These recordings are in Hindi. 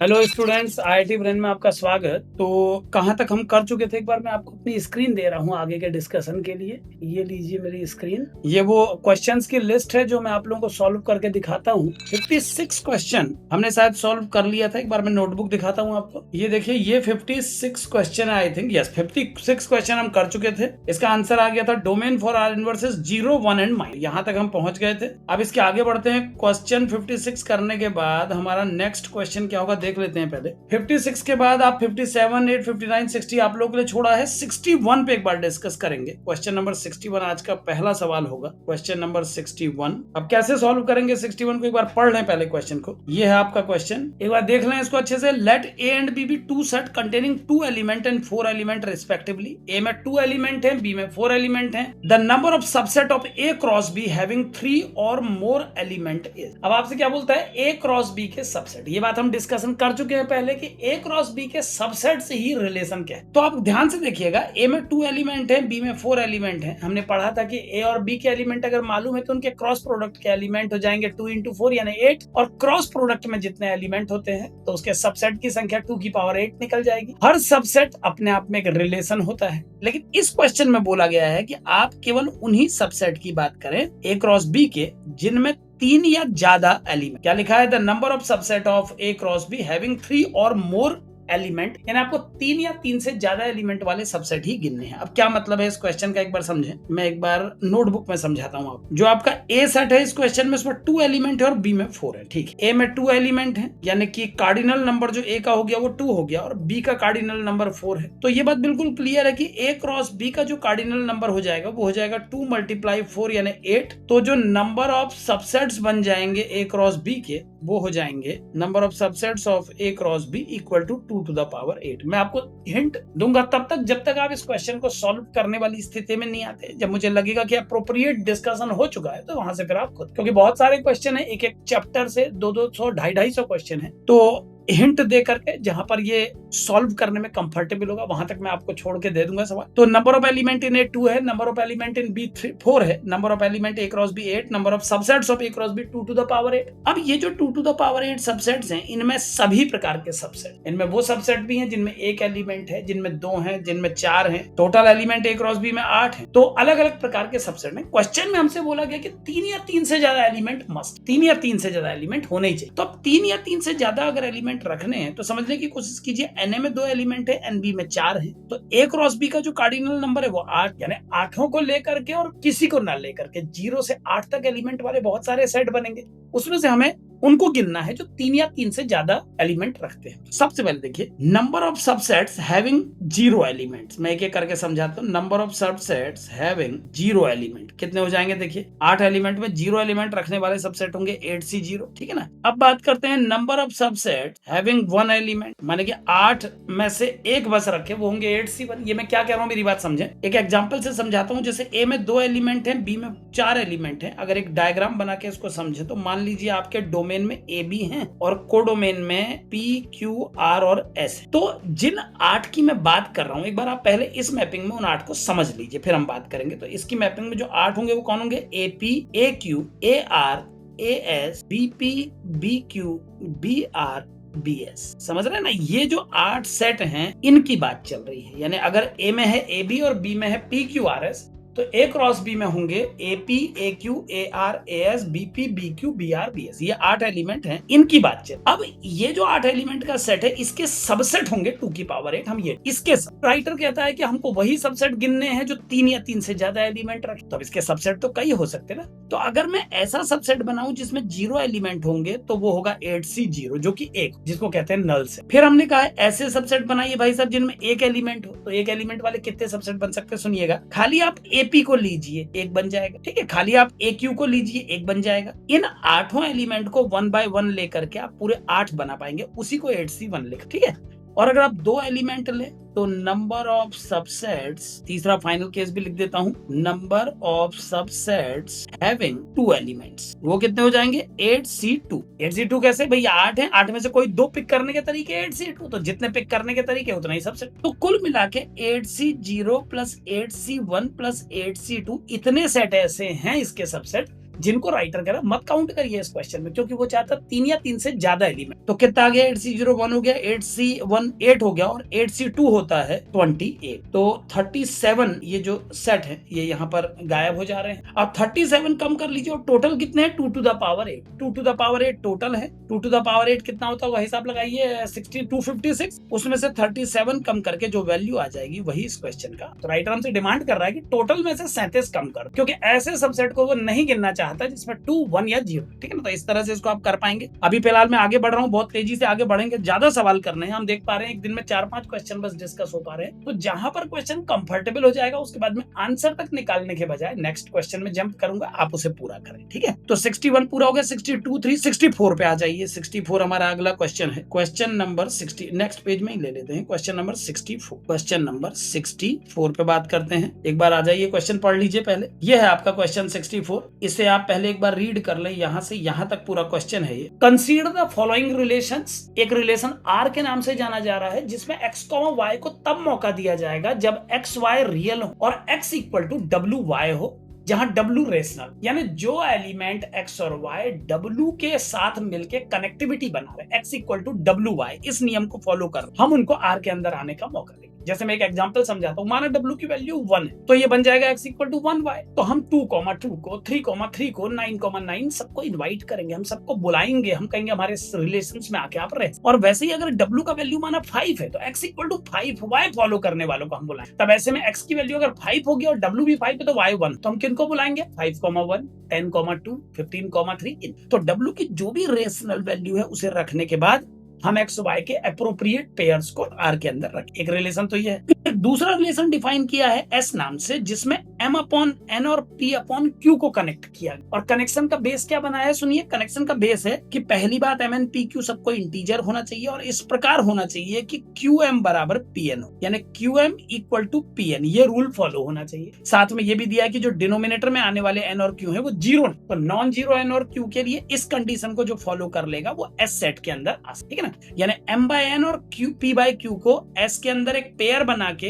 हेलो स्टूडेंट्स, आईआईटी ब्रेन में आपका स्वागत। तो कहाँ तक हम कर चुके थे, एक बार मैं आपको अपनी स्क्रीन दे रहा हूँ आगे के डिस्कशन के लिए। ये लीजिए मेरी स्क्रीन, ये वो क्वेश्चंस की लिस्ट है जो मैं आप लोगों को सॉल्व करके दिखाता हूँ। 56 क्वेश्चन हमने शायद सॉल्व कर लिया था। एक बार मैं नोटबुक दिखाता हूँ आपको। ये देखिए, ये 56 क्वेश्चन है। आई थिंक यस 56 क्वेश्चन हम कर चुके थे। इसका आंसर आ गया था domain for our inverses 0, 1 and minus. यहाँ तक हम पहुंच गए थे। अब इसके आगे बढ़ते हैं। क्वेश्चन 56 करने के बाद हमारा नेक्स्ट क्वेश्चन क्या होगा देख लेते हैं पहले। 56 के बाद आप 57, 8, 59, 60 आप लोगों के लिए छोड़ा है। 61 पे एक बार डिस्कस करेंगे। क्वेश्चन नंबर 61 आज का पहला सवाल होगा। क्वेश्चन नंबर 61 अब कैसे सॉल्व करेंगे 61 को एक बार पढ़ लें पहले क्वेश्चन को। ये है आपका क्वेश्चन, एक बार देख लें इसको अच्छे से। Let A and B be two set containing 2 element and 4 element respectively. A में 2 एलिमेंट है, बी में 4 एलिमेंट है। The number of subset of A cross B having 3 और मोर एलिमेंट इज। अब आपसे क्या बोलता है, ए क्रॉस बी के सबसेट। ये बात हम डिस्कशन कर चुके हैं पहले कि ए क्रॉस बी के सबसेट से ही रिलेशन क्या है। तो आप ध्यान से देखिएगा, ए में 2 एलिमेंट है, बी में 4 एलिमेंट है। हमने पढ़ा था कि ए और बी के एलिमेंट अगर मालूम है तो उनके क्रॉस प्रोडक्ट के एलिमेंट हो जाएंगे 2 into 4 यानी 8। और क्रॉस प्रोडक्ट में जितने एलिमेंट होते हैं तो उसके सबसेट की संख्या 2 की पावर 8 निकल जाएगी। हर सबसेट अपने आप में एक रिलेशन होता है, लेकिन इस क्वेश्चन में बोला गया है कि आप केवल उन्हीं सबसेट की बात करें ए क्रॉस बी के जिनमें 3 या ज्यादा एलिमेंट। क्या लिखा है, the number of subset of A cross B having 3 और मोर एलिमेंट, यानी आपको 3 या 3 से ज्यादा एलिमेंट वाले सबसेट ही गिनने हैं। अब क्या मतलब है इस क्वेश्चन का एक बार समझें। मैं एक बार नोटबुक में समझाता हूं आपको। जो आपका ए सेट है इस क्वेश्चन में, उसमें 2 एलिमेंट है और बी में 4 है। ठीक है, ए में 2 एलिमेंट है, यानी कि कार्डिनल नंबर जो ए का हो गया वो 2 हो गया, और बी का कार्डिनल नंबर 4 है। तो ये बात बिल्कुल क्लियर है कि ए क्रॉस बी का जो कार्डिनल नंबर हो जाएगा वो हो जाएगा 2 × 4 यानी 8। तो जो नंबर ऑफ सबसेट्स बन जाएंगे ए क्रॉस बी के वो हो जाएंगे number of subsets of A cross B equal to 2 to the power 8। मैं आपको हिंट दूंगा तब तक जब तक आप इस क्वेश्चन को सॉल्व करने वाली स्थिति में नहीं आते। जब मुझे लगेगा कि अप्रोप्रिएट डिस्कशन हो चुका है तो वहां से फिर आप खुद, क्योंकि बहुत सारे क्वेश्चन है, एक एक चैप्टर से 200, 250 क्वेश्चन है, तो हिंट दे करके जहां पर ये सॉल्व करने में कंफर्टेबल होगा वहां तक मैं आपको छोड़ के दे दूंगा सवाल। तो number of element in A 2 है, number of element in B 4 है, number of element A cross B 8, number of subsets of A cross B 2 to the power 8। अब ये जो 2 to the power 8 सबसेट्स हैं, इनमें सभी प्रकार के सबसेट, इनमें वो सबसेट भी हैं जिनमें 1 एलिमेंट है, जिनमें 2 हैं, जिनमें 4 हैं। Total element A cross B में 8 है। तो अलग अलग प्रकार के सबसेट में क्वेश्चन में हमसे बोला गया कि 3 या 3 से ज्यादा एलिमेंट मस्ट, 3 या 3 से ज्यादा एलिमेंट होने ही चाहिए। तो अब 3 या 3 से ज्यादा अगर एलिमेंट रखने हैं तो समझने की कोशिश कीजिए, एन में 2 एलिमेंट है, एन बी में 4 है, तो ए क्रॉस बी का जो कार्डिनल नंबर है वो 8, यानी 8 को लेकर के और किसी को ना लेकर के 0 से 8 तक एलिमेंट वाले बहुत सारे सेट बनेंगे। उसमें से हमें उनको गिनना है जो 3 या 3 से ज्यादा एलिमेंट रखते हैं। सबसे पहले देखिए, number of subsets having 0 elements. मैं एक एक करके समझाता हूं। Number of subsets having 0 element कितने हो जाएंगे, देखिए 8 एलिमेंट में 0 एलिमेंट रखने वाले सबसेट होंगे 8C0। ठीक है ना। अब बात करते हैं number of subset having 1 element, माने कि 8 में से एक बस रखे वो होंगे 8C1। ये मैं क्या कह रहा हूं मेरी बात समझें। एक एग्जांपल से समझाता हूं। जैसे ए में 2 एलिमेंट है, बी में 4 एलिमेंट है। अगर एक डायग्राम बना के इसको समझे तो मान लीजिए आपके डोमेन में ए बी है और कोडोमेन में पी क्यू आर और एस है। तो जिन 8 की मैं बात कर रहा हूं, एक बार आप पहले इस मैपिंग में उन 8 को समझ लीजिए, फिर हम बात करेंगे। तो इसकी मैपिंग में जो 8 होंगे वो कौन होंगे, A P, A Q, A R, A S, B P, B Q, B R, BS। समझ रहे हैं ना। ये जो 8 सेट हैं इनकी बात चल रही है। यानी अगर ए में है ए बी और बी में है PQRS, तो ए क्रॉस बी में होंगे AP, AQ, AR, AS, BP, BQ, BR, BS। ये 8 एलिमेंट हैं, इनकी बात चल। अब ये जो 8 एलिमेंट का सेट है इसके सबसेट होंगे 2 की पावर 8। हम ये इसके राइटर कहता है कि हमको वही सबसेट गिनने हैं जो 3 या 3 से ज्यादा एलिमेंट रखे। तो अब इसके सबसेट तो कई हो सकते हैं ना। तो अगर मैं ऐसा सबसेट बनाऊं जिसमें 0 एलिमेंट होंगे तो वो होगा 8C0, जो कि 1, जिसको कहते हैं नल से। फिर हमने कहा ऐसे सबसेट बनाइए भाई साहब जिनमें 1 एलिमेंट हो। तो 1 एलिमेंट वाले कितने सबसेट बन सकते हैं, सुनिएगा। खाली आप AP को लीजिए, 1 बन जाएगा। ठीक है, खाली आप AQ को लीजिए, 1 बन जाएगा। इन 8 एलिमेंट को 1 by 1 लेकर के आप पूरे 8 बना पाएंगे, उसी को 8C1 लिख। ठीक है। और अगर आप 2 एलिमेंट ले तो नंबर ऑफ सबसेट्स, तीसरा फाइनल केस भी लिख देता हूं, number of subsets having 2 elements, वो कितने हो जाएंगे, 8C2। 8C2 कैसे भैया, 8 है, 8 में से कोई 2 पिक करने के तरीके 8C2, तो जितने पिक करने के तरीके उतना ही सबसेट। तो कुल मिला के 8C0 plus 8C1 plus 8C2 इतने सेट ऐसे हैं इसके सबसेट जिनको राइटर कह रहा मत काउंट करिए इस क्वेश्चन में, क्योंकि वो चाहता 3 या 3 से ज्यादा एलिमेंट। तो कितना आ गया, 8C01 हो गया, 8C1 8 हो गया, और 8C2 होता है 28। तो 37 ये जो सेट है ये यहाँ पर गायब हो जा रहे हैं। अब 37 कम कर लीजिए, और टोटल कितने हैं, 2 to the power 8। 2 to the power 8 total है। 2 to the power 8 कितना होता है वह हिसाब लगाइए, 256। उसमें से 37 कम करके जो वैल्यू आ जाएगी वही इस क्वेश्चन का। तो राइटर हमसे डिमांड कर रहा है कि टोटल में से 37 कम कर, क्योंकि ऐसे सबसेट को वो नहीं गिनना चाहता जिसमें 2, 1 या 0। ठीक है ना, तो इस तरह से इसको आप कर पाएंगे। अभी फिलहाल मैं आगे बढ़ रहा हूँ, बहुत तेजी से आगे बढ़ेंगे, ज्यादा सवाल करने हैं। हम देख पा रहे हैं एक दिन में 4-5 क्वेश्चन बस डिस्कस हो पा रहे हैं। तो जहां पर क्वेश्चन कंफर्टेबल हो जाएगा उसके बाद में आंसर तक निकालने के बजाय नेक्स्ट क्वेश्चन में जंप करूंगा, आप उसे पूरा करें। ठीक है, तो 61 पूरा हो गया, 62, 3, 64 पे आ जाइए। 64 हमारा अगला क्वेश्चन है, क्वेश्चन नंबर 60। नेक्स्ट पेज में ही ले लेते हैं, क्वेश्चन नंबर 64। क्वेश्चन नंबर 64 पे बात करते हैं। एक बार आ जाइए, क्वेश्चन पढ़ लीजिए पहले। ये है आपका क्वेश्चन 64। इसे आप पहले एक बार रीड कर लें, यहां से यहां तक पूरा क्वेश्चन है ये। Consider the following relations. एक रिलेशन आर के नाम से जाना जा रहा है जिसमें x, y को तब मौका दिया जाएगा जब x, y रियल हो और x इक्वल टू WY हो, जहां W रेशनल, यानी जो एलिमेंट x और y W के साथ मिलके कनेक्टिविटी बना रहे, x इक्वल टू WY, इस नियम को फॉलो कर हम उनको R के अंदर आने का मौका देंगे। जैसे मैं एक एग्जांपल समझाता हूं, माना W की वैल्यू 1 है, तो ये बन जाएगा x इक्वल टू 1y। तो हम 2,2 को, 3,3 को, 9,9 सबको इनवाइट करेंगे, हम सबको बुलाएंगे, हम कहेंगे हमारे रिलेशंस में आके आप रहे। और वैसे ही अगर W का वैल्यू माना 5 है तो x equal to 5y follow करने वालों को हम बुलाएं। तब ऐसे में x की वैल्यू अगर 5 होगी और W भी 5 है तो y 1, तो हम किनको बुलाएंगे, 5,1, 10,2, 15,3। तो W की जो भी रेशनल वैल्यू है उसे रखने के बाद हम एक्स वाई के अप्रोप्रिएट पेयर्स को आर के अंदर रखें। एक रिलेशन तो ये है। दूसरा रिलेशन डिफाइन किया है एस नाम से, जिसमें m अपॉन n और p अपॉन q को कनेक्ट किया। और कनेक्शन का बेस क्या बनाया है, सुनिए। कनेक्शन का बेस है कि पहली बात mn pq सबको इंटीजर होना चाहिए और इस प्रकार होना चाहिए कि qm बराबर pn हो, यानी qm इक्वल टू pn, ये रूल फॉलो होना चाहिए। साथ में ये भी दिया है कि जो डिनोमिनेटर में आने वाले n और q है वो जीरो, तो नॉन जीरो n और q के लिए इस कंडीशन को जो फॉलो कर लेगा वो एस सेट के अंदर आ, ठीक है ना। यानी m बाय n और p बाय q को s के अंदर एक पेयर बना के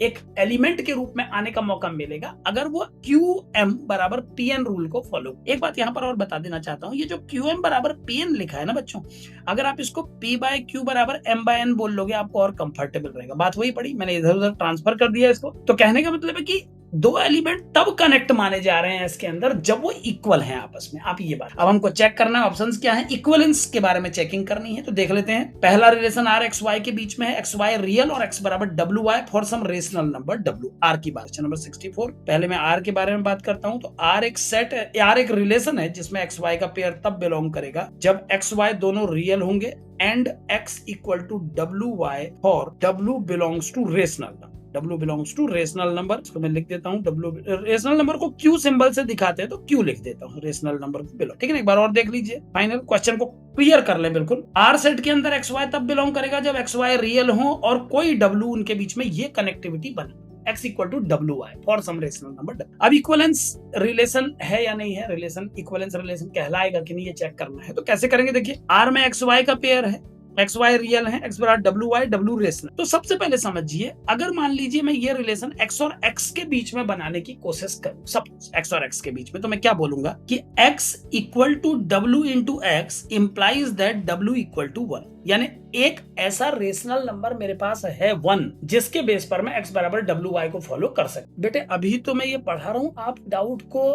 एक एलिमेंट के रूप में आने का मौका मिलेगा अगर वो qm बराबर pn रूल को फॉलो। एक बात यहाँ पर और बता देना चाहता हूँ, ये जो qm बराबर pn लिखा है ना बच्चों, अगर आप इसको p बाय q बराबर m बाय n बोल लोगे आपको और कंफर्टेबल रहेगा। बात वही पड़ी, मैंने इधर उधर ट्रांसफर कर दिया इसको। तो कहने का मतलब है कि दो एलिमेंट तब कनेक्ट माने जा रहे हैं इसके अंदर जब वो इक्वल हैं आपस में। आप ये बात, अब हमको चेक करना है ऑप्शंस क्या हैं, इक्वलेंस के बारे में चेकिंग करनी है। तो देख लेते हैं, पहला रिलेशन आर एक्स वाई के बीच में है, एक्स वाई रियल और एक्स बराबर W Y for some rational number W. R की बात, क्वेश्चन नंबर 64। पहले मैं आर के बारे में बात करता हूं। तो आर एक सेट, आर एक रिलेशन है जिसमें एक्स वाई का पेयर तब बिलोंग करेगा जब एक्स वाई दोनों रियल होंगे and x equal to W Y for W belongs to rational. W belongs to rational number, इसको मैं लिख देता हूँ W। रेशनल नंबर को Q सिंबल से दिखाते हैं तो Q लिख देता हूँ रेशनल नंबर को बिलोंग, ठीक है ना। एक बार और देख लीजिए, फाइनल क्वेश्चन को क्लियर कर ले बिल्कुल। R सेट के अंदर XY तब बिलोंग करेगा जब XY रियल हो और कोई W उनके बीच में ये कनेक्टिविटी बने, x equal to WY for some rational number. अब इक्वलेंस रिलेशन है या नहीं है, रिलेशन इक्वलेंस रिलेशन कहलाएगा कि नहीं ये चेक करना है। तो कैसे करेंगे, देखिए R में XY का पेयर है, एक्स वाई रियल है, एक्स बराबर डब्ल्यू वाई, डब्ल्यू रेशनल। तो सबसे पहले समझिए, अगर मान लीजिए मैं ये रिलेशन एक्स और एक्स के बीच में बनाने की कोशिश करूं, सपोज एक्स और एक्स के बीच में, तो मैं क्या बोलूंगा कि x equal to W into x implies that W equal to 1। यानी एक ऐसा रेशनल नंबर मेरे पास है 1 जिसके बेस पर मैं x बराबर डब्ल्यू वाई को फॉलो कर सकूं। बेटे अभी तो मैं ये पढ़ा रहा हूं, आप डाउट को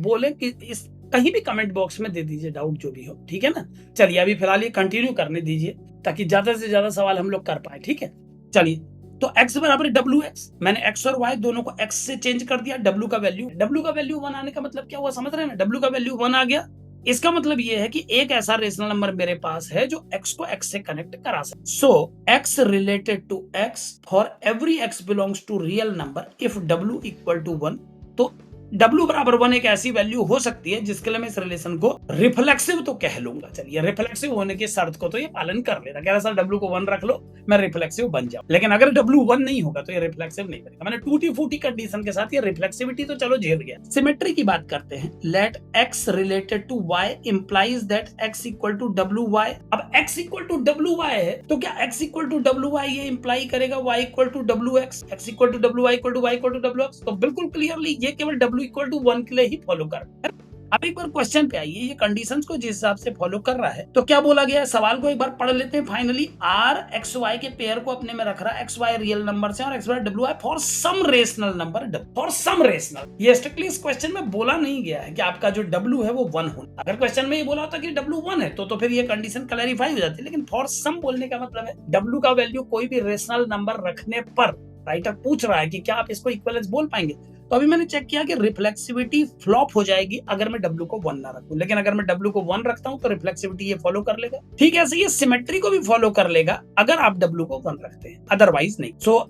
बोले कि इस कहीं भी कमेंट बॉक्स में दे दीजिए डाउट जो भी हो, ठीक है ना। चलिए अभी फिलहाल ये कंटिन्यू करने दीजिए ताकि ज्यादा से ज्यादा सवाल हम लोग कर पाए, ठीक है। चलिए, तो x बराबर डब्ल्यू एक्स, मैंने x और y दोनों को x से चेंज कर दिया। w का वैल्यू 1 आने का मतलब क्या हुआ, समझ रहे हैं ना। w का वैल्यू 1 आ गया, इसका मतलब ये है कि एक ऐसा रेशनल नंबर मेरे पास है जो x को x से कनेक्ट करा सकता। So x related to x for every x belongs to real number if w equal to 1। तो W बराबर 1 एक ऐसी वैल्यू हो सकती है जिसके लिए मैं इस रिलेशन को रिफ्लेक्सिव तो कह लूंगा। चलिए, रिफ्लेक्सिव होने की शर्त को तो ये पालन कर लेता, कह रहा सर W को 1 रख लो मैं रिफ्लेक्सिव बन जाऊं। लेकिन अगर W 1 नहीं होगा तो ये रिफ्लेक्सिव नहीं करेगा। मैंने टूटी फूटी कंडीशन के साथ ये रिफ्लेक्सिविटी तो चलो झेल गया। सिमेट्री की बात करते हैं, let x related to y implies that x equal to W Y. अब x equal to W Y है तो क्या x equal to W Y ये इंप्लाई करेगा y equal to W x, x equal to W Y equal to y equal to W x. तो बिल्कुल क्लियरली ये केवल W इक्वल टू 1 के लिए ही फॉलो कर। अब एक बार क्वेश्चन पे आइए, ये कंडीशंस को जिस हिसाब से फॉलो कर रहा है तो क्या बोला गया है, सवाल को एक बार पढ़ लेते हैं। फाइनली आर एक्स वाई के पेयर को अपने में रख रहा है, एक्स वाई रियल नंबर से और x y W I for some rational number, for some rational. ये स्ट्रिक्टली इस क्वेश्चन में बोला नहीं गया है कि आपका जो डब्ल्यू है वो 1 हो। अगर क्वेश्चन में ये बोला होता कि डब्ल्यू 1 है तो फिर ये कंडीशन क्लैरिफाई हो जाती है, लेकिन फॉर सम बोलने का मतलब है डब्ल्यू का वैल्यू कोई भी रेशनल नंबर रखने पर राइटर पूछ रहा है कि क्या आप इसको इक्विवेलेंस बोल पाएंगे। तो अभी मैंने चेक किया कि रिफ्लेक्सिविटी फ्लॉप हो जाएगी अगर मैं W को 1 ना रखूं, लेकिन अगर मैं W को 1 रखता हूं तो रिफ्लेक्सिविटी ये फॉलो कर लेगा। ठीक है, ऐसे ये सिमेट्री को भी फॉलो कर लेगा अगर आप W को 1 रखते हैं, अदरवाइज नहीं। सो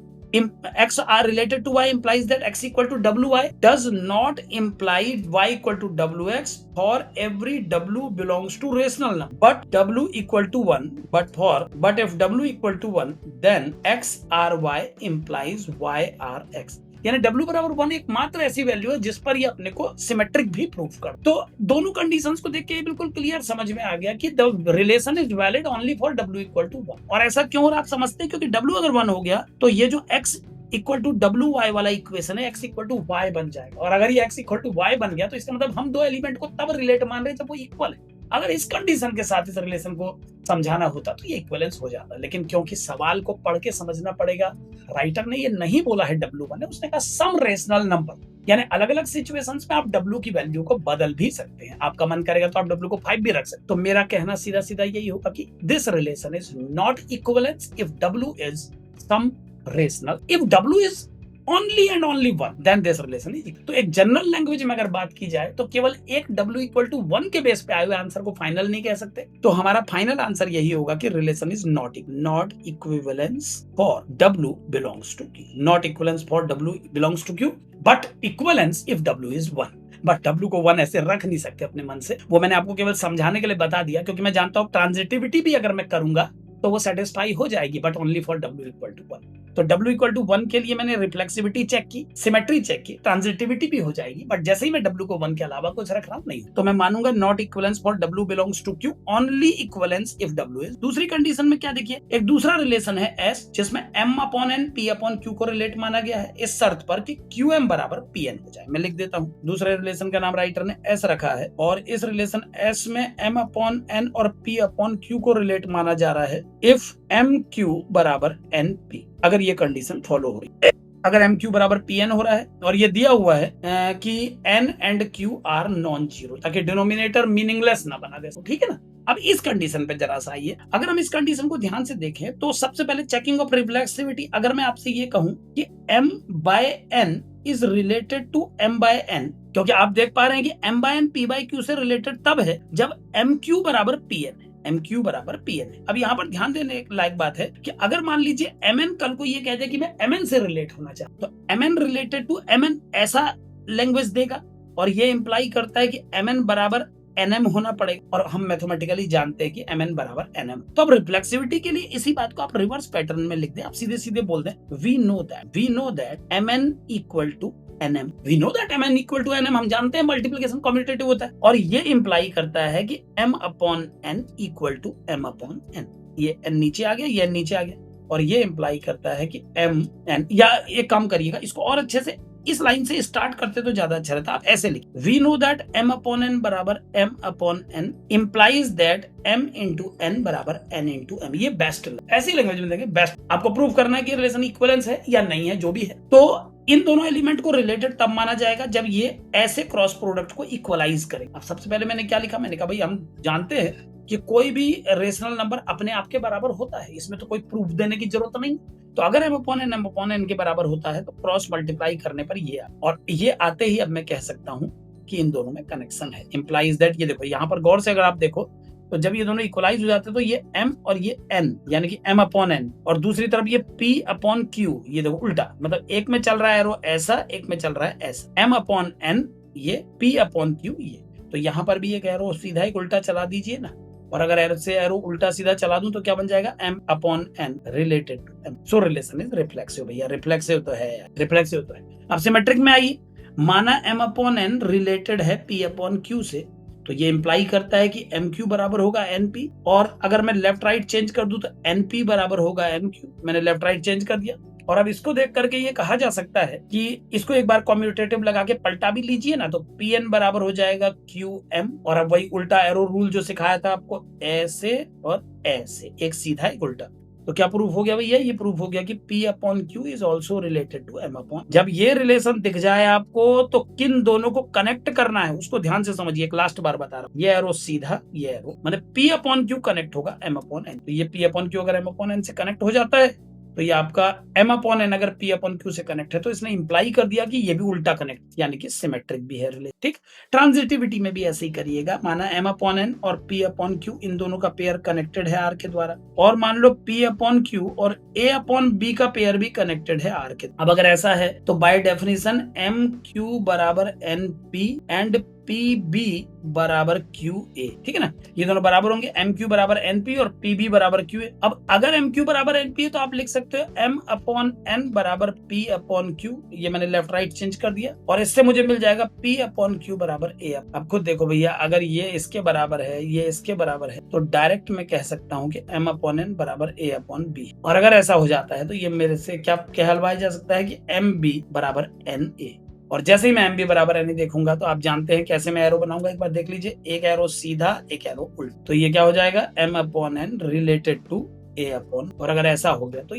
x are related to y implies that x equal to wy does not imply y equal to wx for every w belongs to rational number, but w equal to 1, but if w equal to 1 then x r y implies y r x, यानी W बराबर 1 एकमात्र ऐसी वैल्यू है जिस पर ये अपने को सिमेट्रिक भी प्रूफ कर। तो दोनों कंडीशंस को देख के बिल्कुल क्लियर समझ में आ गया कि the relation is valid only for W equal to 1। और ऐसा क्यों हो रहा आप समझते हैं, क्योंकि W अगर 1 हो गया तो ये जो x equal to W Y वाला इक्वेशन है x इक्वल टू वाई बन जाएगा, और अगर ये x इक्वल टू वाई बन गया तो इसका मतलब हम दो एलिमेंट को तब रिलेट मान रहे हैं जब वो इक्वल है। अगर इस कंडीशन के साथ इस रिलेशन को समझाना होता तो ये इक्विवेलेंस हो जाता, लेकिन क्योंकि सवाल को पढ़ के समझना पड़ेगा, राइटर ने ये नहीं बोला है W1 है, उसने कहा सम रेशनल नंबर, यानी अलग अलग सिचुएशंस में आप W की वैल्यू को बदल भी सकते हैं। आपका मन करेगा तो आप W को 5 भी रख सकते हैं। तो मेरा कहना सीधा सीधा यही होगा कि this relation is not equivalence if W is some rational, if W is only and only 1 then this relation is equal। तो एक जनरल लैंग्वेज में अगर बात की जाए तो केवल एक W इक्वल टू 1 के बेस पे आए हुए आंसर को फाइनल नहीं कह सकते। तो हमारा फाइनल आंसर यही होगा कि relation is not equivalence for W belongs to Q, not equivalence for W belongs to Q but equivalence if W is 1। But W को 1 ऐसे रख नहीं सकते अपने मन से, वो मैंने आपको केवल समझाने के लिए बता दिया, क्योंकि मैं जानता हूं ट्रांजिटिविटी भी अगर मैं करूंगा तो वो सेटिस्फाई हो जाएगी, but only for W equal to 1। तो W इक्वल टू 1 के लिए मैंने रिफ्लेक्सिविटी चेक की, सिमेट्री चेक की, ट्रांजिटिविटी भी हो जाएगी, बट जैसे ही मैं W को 1 के अलावा कुछ रख रहा हूं नहीं, तो मैं मानूंगा not equivalence for W belongs to Q, only equivalence if W is. दूसरी कंडीशन में क्या देखिए, एक दूसरा रिलेशन है S जिसमें M upon N P upon Q को रिलेट माना गया है, इस शर्त पर कि QM बराबर PN हो जाए। मैं लिख देता हूं, दूसरे रिलेशन का नाम राइटर ने S रखा है और इस रिलेशन S में M अपॉन N और P अपॉन Q को रिलेट माना जा रहा है इफ MQ बराबर NP। अगर ये कंडीशन फॉलो हो रही है, अगर MQ बराबर PN हो रहा है और ये दिया हुआ है कि N and Q are non zero, ताकि डिनोमिनेटर मीनिंगलेस ना बना दे, ठीक है ना। अब इस कंडीशन पे जरा सा आइए, अगर हम इस कंडीशन को ध्यान से देखें तो सबसे पहले चेकिंग ऑफ रिफ्लेक्सिविटी, अगर मैं आपसे ये कहूं कि M by N is related to M by N, क्योंकि आप देख पा रहे हैं कि M by N P by Q से रिलेटेड तब है जब MQ बराबर PN है, MQ बराबर PN है। अब यहाँ पर ध्यान देने लायक बात है कि अगर मान लीजिए MN कल को ये कह दे कि मैं MN से रिलेट होना चाहता, तो MN रिलेटेड टू MN ऐसा लैंग्वेज देगा, और ये इंप्लाई करता है कि MN बराबर NM होना पड़ेगा, और हम मैथमेटिकली जानते हैं कि MN बराबर NM। तो अब रिफ्लेक्सिविटी के लिए इसी बात को आप रिवर्स पैटर्न में लिख दें, आप सीधे सीधे बोल दें we know that MN equal to NM, we know that MN equal to NM, हम जानते हैं मल्टीप्लिकेशन कम्यूटेटिव होता है, और ये इंप्लाई करता है कि M upon N equal to M upon N। ये N नीचे आ गया, ये N नीचे आ गया, और ये इंप्लाई करता है कि M N, या एक काम करिएगा, इसको और अच्छे से इस लाइन से स्टार्ट करते तो ज्यादा अच्छा रहता। आप ऐसे लिखिए we know that M upon N बराबर M upon N implies that M into N बराबर N इंटू M। ये बेस्ट, ऐसी लैंग्वेज में देंगे बेस्ट। आपको प्रूव करना है कि रिलेशन इक्विवेलेंस है या नहीं है, जो भी है। तो इन दोनों एलिमेंट को रिलेटेड तब माना जाएगा जब ये ऐसे क्रॉस प्रोडक्ट को इक्वलाइज करें। अब सबसे पहले मैंने क्या लिखा, मैंने कहा भाई हम जानते हैं कि कोई भी रेशनल नंबर अपने आप के बराबर होता है, इसमें तो कोई प्रूफ देने की जरूरत नहीं। तो अगर M अपॉन N के बराबर होता है तो क्रॉस मल्टीप्लाई करने पर ये और ये आते ही अब मैं कह सकता हूं कि इन दोनों में कनेक्शन है, इंप्लाइज दैट। ये देखो यहाँ पर गौर से अगर आप देखो तो जब ये दोनों इक्वलाइज हो जाते हैं तो ये M और ये N, यानी कि M अपॉन N, और दूसरी तरफ ये P अपॉन Q, ये देखो उल्टा, मतलब एक में चल रहा है एरो ऐसा, एक में चल रहा है ऐसा, M अपॉन N ये P अपॉन Q ये। तो यहाँ पर भी एक एरो सीधा ही उल्टा चला दीजिए ना, और अगर एरो से एरो उल्टा सीधा चला दूं तो क्या बन जाएगा, M upon N related to M। So relation is reflexive. भैया रिफ्लेक्सिव तो है यार, रिफ्लेक्सिव तो है। अब सिमेट्रिक में आइए, माना M अपॉन N रिलेटेड है P अपॉन Q से, तो ये इंप्लाई करता है कि MQ बराबर होगा NP, और अगर मैं लेफ्ट राइट चेंज कर दूं तो NP बराबर होगा MQ। मैंने लेफ्ट राइट चेंज कर दिया, और अब इसको देख करके ये कहा जा सकता है कि इसको एक बार कम्यूटेटिव लगा के पलटा भी लीजिए ना, तो Pn बराबर हो जाएगा QM, और अब वही उल्टा एरो रूल जो सिखाया था आपको, ऐसे और ऐसे, एक सीधा एक उल्टा। तो क्या प्रूफ हो गया भैया? ये प्रूफ हो गया कि P upon Q is also related to M upon. जब ये रिलेशन दिख जाए आपको तो किन दोनों को कनेक्ट करना है उसको ध्यान से समझिए, एक लास्ट बार बता रहा हूँ। ये एरो सीधा, ये एरो माने P अपॉन Q कनेक्ट होगा M अपॉन N। तो ये P अपॉन Q अगर M अपॉन N से कनेक्ट हो जाता है तो ये आपका M अपॉन N अगर P अपॉन Q से कनेक्ट है तो इसने इंप्लाई कर दिया कि ये भी उल्टा कनेक्ट, यानी कि सिमेट्रिक भी है रिलेशन। ठीक, ट्रांजिटिविटी में भी ऐसे ही करिएगा। माना M अपॉन N और P अपॉन Q इन दोनों का पेयर कनेक्टेड है R के द्वारा, और मान लो P अपॉन Q और A अपॉन B का पेयर भी कनेक्टेड है R के। अब अगर ऐसा है तो बाय डेफिनेशन MQ बराबर NP एंड PB बराबर QA, ठीक है ना, ये दोनों बराबर होंगे। MQ बराबर NP और PB बराबर QA। अब अगर MQ बराबर NP है तो आप लिख सकते हो M अपॉन N बराबर P अपॉन Q, ये मैंने लेफ्ट राइट चेंज कर दिया, और इससे मुझे मिल जाएगा P अपॉन Q बराबर A। अब खुद देखो भैया, अगर ये इसके बराबर है, ये इसके बराबर है, तो डायरेक्ट मैं कह सकता हूँ कि M अपॉन N बराबर A अपॉन B। और अगर ऐसा हो जाता है तो ये मेरे से क्या कहलवाया जा सकता है कि MB बराबर NA। और जैसे ही मैं MB बराबर NA देखूंगा तो आप जानते हैं कैसे मैं एरो बनाऊंगा, एक बार देख लीजिए, एक एरो सीधा एक एरो उल्टा। तो ये क्या हो जाएगा, M upon N related to A upon, और अगर ऐसा हो गया तो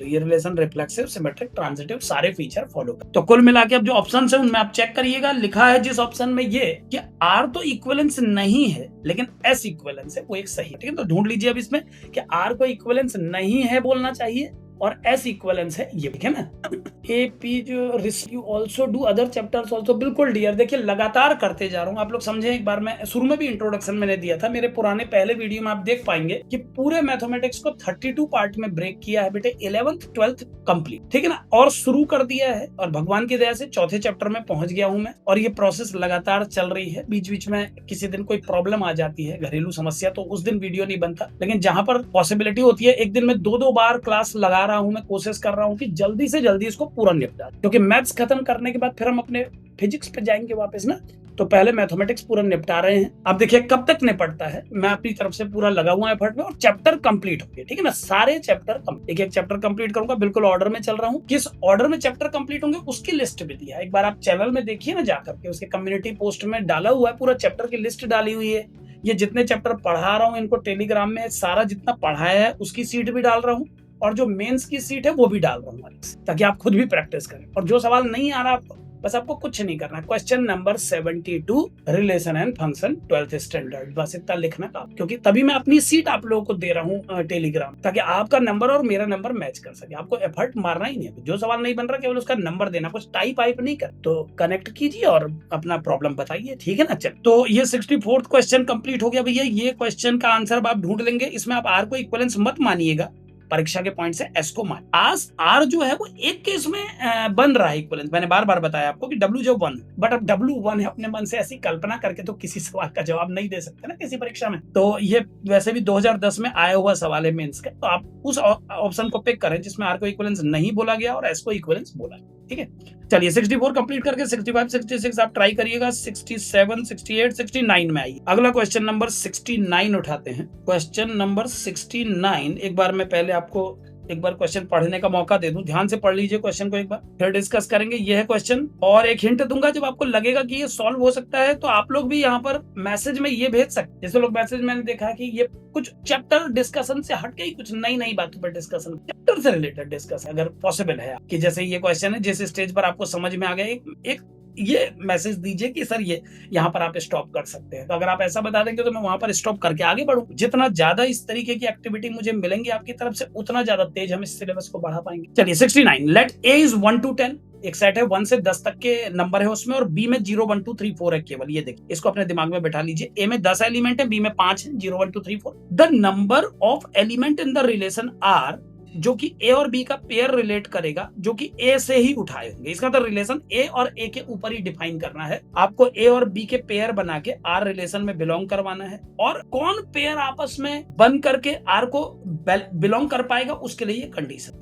ये रिलेशन रिफ्लेक्सिव, सिमेट्रिक, ट्रांजिटिव सारे फीचर फॉलो कर। तो कुल मिला के अब जो ऑप्शन है उनमें आप चेक करिएगा, लिखा है जिस ऑप्शन में ये कि R तो इक्विवेलेंस नहीं है लेकिन S इक्विवेलेंस है, वो एक सही, ठीक है। तो ढूंढ लीजिए अब इसमें कि R को इक्विवेलेंस नहीं है बोलना चाहिए और S इक्विवेलेंस है, ये ठीक है ना। AP जो risk you also do other chapters also, बिल्कुल डियर, देखिए लगातार करते जा रहा हूँ, आप लोग समझे। एक बार मैं शुरू में भी इंट्रोडक्शन मैंने दिया था, मेरे पुराने पहले वीडियो में आप देख पाएंगे कि पूरे मैथमेटिक्स को 32 पार्ट में ब्रेक किया है बेटे, 11th 12th कंप्लीट, ठीक है ना, और शुरू कर दिया है, और भगवान की दया से चौथे चैप्टर में पहुंच गया हूं मैं, और ये प्रोसेस लगातार चल रही है। बीच बीच में किसी दिन कोई प्रॉब्लम आ जाती है, घरेलू समस्या, तो उस दिन वीडियो नहीं बनता, लेकिन जहां पर पॉसिबिलिटी होती है एक दिन में 2-2 बार क्लास लगा रहा हूं मैं, कोशिश कर रहा हूं कि जल्दी से जल्दी इसको पूरा निपटा, क्योंकि मैथ्स खत्म करने के बाद फिर हम अपने फिजिक्स पे जाएंगे वापस ना, तो पहले मैथमेटिक्स पूरा निपटा रहे हैं। अब देखिए कब तक निपटता है, मैं अपनी तरफ से पूरा लगा हुआ एफर्ट में, और चैप्टर कंप्लीट हो गए, ठीक है ना, सारे चैप्टर एक एक चैप्टर कंप्लीट करूंगा, बिल्कुल ऑर्डर में चल रहा हूँ। किस ऑर्डर में चैप्टर कंप्लीट होंगे उसकी लिस्ट भी दिया है, एक बार आप चैनल में देखिए ना जाकर के, उसके कम्युनिटी पोस्ट में डाला हुआ है, पूरा चैप्टर की लिस्ट डाली हुई है। ये जितने चैप्टर पढ़ा रहा हूँ इनको टेलीग्राम में सारा जितना पढ़ाया है उसकी सीट भी डाल रहा हूँ, और जो मेंस की सीट है वो भी डाल रहा हूँ, ताकि आप खुद भी प्रैक्टिस करें। और जो सवाल नहीं आ रहा आपको, बस आपको कुछ नहीं करना, question number 72 relation and function 12th standard, बस इतना लिखना का, क्योंकि तभी मैं अपनी सीट आप लोगों को दे रहा हूँ टेलीग्राम, ताकि आपका नंबर और मेरा नंबर मैच कर सके। आपको एफर्ट मारना ही नहीं है, जो सवाल नहीं बन रहा केवल उसका नंबर देना, कुछ टाइप वाइप नहीं कर, तो कनेक्ट कीजिए और अपना प्रॉब्लम बताइए, ठीक है ना। चल, तो ये 64th क्वेश्चन कंप्लीट हो गया भैया। ये क्वेश्चन का आंसर आप ढूंढ लेंगे, इसमें आप R को इक्विवेलेंस मत मानिएगा, परीक्षा के पॉइंट से S को मान। आज R जो है वो एक केस में बन रहा है इक्विवेलेंस, मैंने बार बार बताया आपको कि W जो 1, बट अब W 1 है, अपने मन से ऐसी कल्पना करके तो किसी सवाल का जवाब नहीं दे सकते ना किसी परीक्षा में। तो ये वैसे भी 2010 में आया हुआ सवाल है मेंस का, तो आप उस ऑप्शन को पिक करें जिसमें R को इक्विवेलेंस नहीं बोला गया और S को इक्विवेलेंस बोला, ठीक है। चलिए 64 कंप्लीट करके 65, 66 आप ट्राई करिएगा, 67, 68, 69 में आइए। अगला क्वेश्चन नंबर 69 उठाते हैं। क्वेश्चन नंबर 69, एक बार मैं पहले आपको एक बार क्वेश्चन पढ़ने का मौका दे दूं, ध्यान से पढ़ लीजिए क्वेश्चन को एक बार, फिर डिस्कस करेंगे। यह है क्वेश्चन, और एक हिंट दूंगा, जब आपको लगेगा कि ये सॉल्व हो सकता है तो आप लोग भी यहाँ पर मैसेज में ये भेज सकते हैं। जैसे लोग मैसेज मैंने देखा कि ये कुछ चैप्टर डिस्कशन से हट के ही कुछ नई नई बातों पर डिस्कशन, चैप्टर से रिलेटेड डिस्कशन अगर पॉसिबल है कि जैसे ये क्वेश्चन है, जिस स्टेज पर आपको समझ में आ गया, एक ये मैसेज दीजिए कि सर ये यहाँ पर आप स्टॉप कर सकते हैं। तो अगर आप ऐसा बता देंगे तो मैं वहां पर स्टॉप करके आगे बढ़ूं। जितना ज्यादा इस तरीके की एक्टिविटी मुझे मिलेंगी आपकी तरफ से, उतना ज्यादा तेज हम इस सिलेबस को बढ़ा पाएंगे। चलिए 69, लेट A इज 1 to 10, एक सेट है 1 से 10 तक के नंबर है उसमें, और B में 0, 1, 2, 3, 4 है केवल। ये देखिए, इसको अपने दिमाग में बैठा लीजिए। A में 10 एलिमेंट है, B में 5 है, 0, 1, 2, 3, 4। The number of element in the relation R जो कि A और B का पेयर रिलेट करेगा, जो कि A से ही उठाए होंगे। इसका तो रिलेशन A और A के ऊपर ही डिफाइन करना है आपको। A और B के पेयर बना के R रिलेशन में बिलोंग करवाना है, और कौन पेयर आपस में बन करके R को बिलोंग कर पाएगा उसके लिए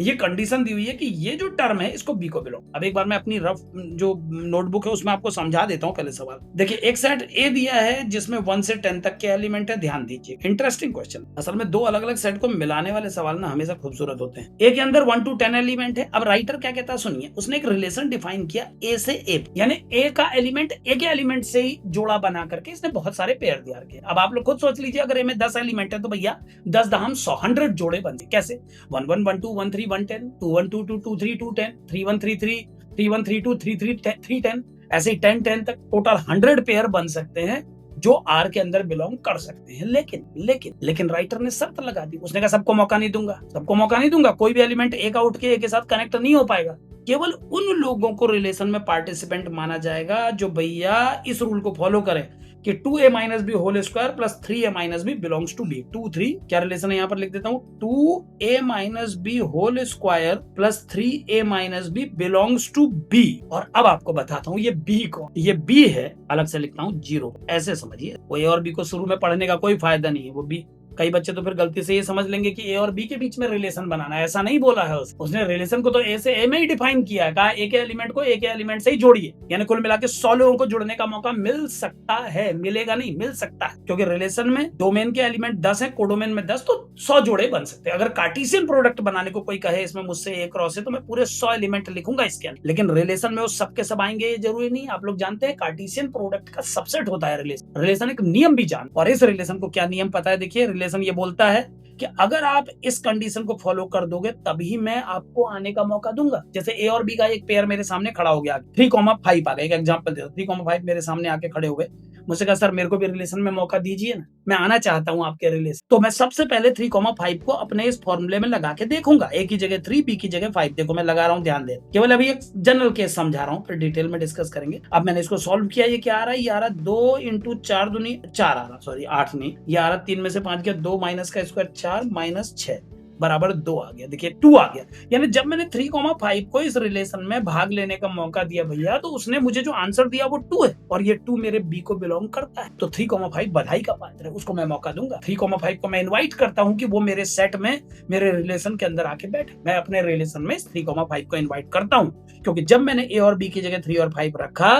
ये कंडीशन दी हुई है कि ये जो टर्म है इसको B को बिलोंग। अब एक बार मैं अपनी रफ जो नोटबुक है उसमें आपको समझा देता हूँ पहले सवाल। देखिए, एक सेट A दिया है जिसमें 1 से 10 तक के एलिमेंट है। ध्यान दीजिए, इंटरेस्टिंग क्वेश्चन। असल में दो अलग अलग सेट को मिलाने वाले सवाल ना हमेशा खूबसूरत वर्ड होते हैं। ए के अंदर 1 to 10 एलिमेंट है। अब राइटर क्या कहता है सुनिए, उसने एक रिलेशन डिफाइन किया ए से ए, यानी ए का एलिमेंट ए के एलिमेंट से ही जोड़ा बना करके इसने बहुत सारे पेयर तैयार किए। अब आप लोग खुद सोच लीजिए, अगर ए में 10 एलिमेंट है तो भैया 10 दहम 100 100 जोड़े बनते। कैसे? 1 1 1 2 1 3 1 10, 2 1 2 2 2 3 2 10, 3 1 3 3 3 1 3 2 3 3 3 10, ऐसे ही 10 10 तक टोटल 100 पेयर बन सकते हैं जो आर के अंदर बिलोंग कर सकते हैं। लेकिन राइटर ने शर्त लगा दी। उसने कहा सबको मौका नहीं दूंगा, कोई भी एलिमेंट ए का उठ के ए के साथ कनेक्ट नहीं हो पाएगा। केवल उन लोगों को रिलेशन में पार्टिसिपेंट माना जाएगा जो भैया इस रूल को फॉलो करें कि 2a minus b whole square plus 3a minus b belongs to b. 2 3 क्या रिलेशन है यहाँ पर लिख देता हूँ, 2a minus b whole square plus 3a minus b belongs to b. और अब आपको बताता हूँ ये बी को, ये बी है, अलग से लिखता हूँ 0। ऐसे समझिए, वो ए और बी को शुरू में पढ़ने का कोई फायदा नहीं है। वो बी, कई बच्चे तो फिर गलती से ये समझ लेंगे कि ए और बी के बीच में रिलेशन बनाना है। ऐसा नहीं बोला है उसने रिलेशन को तो ए से ए में ही डिफाइन किया है। कहा ए के एलिमेंट को ए के एलिमेंट से ही जोड़िए, यानी कुल मिला के 100 लोगों को जुड़ने का मौका मिल सकता है, मिलेगा नहीं, मिल सकता है। क्योंकि रिलेशन में डोमेन के एलिमेंट 10 है, कोडोमेन में 10, तो 100 जोड़े बन सकते हैं। अगर कार्टेशियन प्रोडक्ट बनाने को कोई कहे इसमें मुझसे ए क्रॉस है तो मैं पूरे 100 एलिमेंट लिखूंगा इसके अंदर, लेकिन रिलेशन में वो सबके सब आएंगे ये जरूरी नहीं। आप लोग जानते हैं कार्टेशियन प्रोडक्ट का सबसेट होता है रिलेशन एक नियम भी जान, और इस रिलेशन को क्या नियम पता है? देखिए, रिलेशन ये बोलता है कि अगर आप इस कंडीशन को फॉलो कर दोगे तभी मैं आपको आने का मौका दूंगा। जैसे ए और बी का एक पेयर मेरे सामने खड़ा हो गया, 3,5 आ गया, एक एग्जांपल देता हूं, 3,5 मेरे सामने आके खड़े हुए, मुझसे कहा सर मेरे को भी रिलेशन में मौका दीजिए ना, मैं आना चाहता हूं आपके रिलेशन। तो मैं सबसे पहले 3,5 को अपने इस फॉर्मूले में लगा के देखूंगा। ए की जगह 3, बी की जगह 5। देखो मैं लगा रहा हूं, ध्यान दे, केवल अभी एक जनरल केस समझा रहा हूं, फिर डिटेल में डिस्कस करेंगे। अब मैंने इसको सॉल्व किया, ये क्या आ रहा है? ये आ रहा 2 इंटू 4 दूनी 4 आ रहा, सॉरी 8 नहीं, ये आ रहा 3 में से 5 गया, 2 माइनस का स्क्वायर 4 माइनस 6 बराबर 2 आ गया। देखिए 2 आ गया, यानी जब मैंने 3,5 को इस रिलेशन में भाग लेने का मौका दिया भैया, तो उसने मुझे जो आंसर दिया वो 2 है, और ये 2 मेरे बी को बिलोंग करता है। तो 3,5 बधाई का पात्र है, उसको मैं मौका दूंगा। 3,5 को मैं इनवाइट करता हूं कि वो मेरे सेट में, मेरे रिलेशन के अंदर आके बैठे। मैं अपने रिलेशन में 3,5 को इन्वाइट करता हूं, क्योंकि जब मैंने ए और बी की जगह 3 और 5 रखा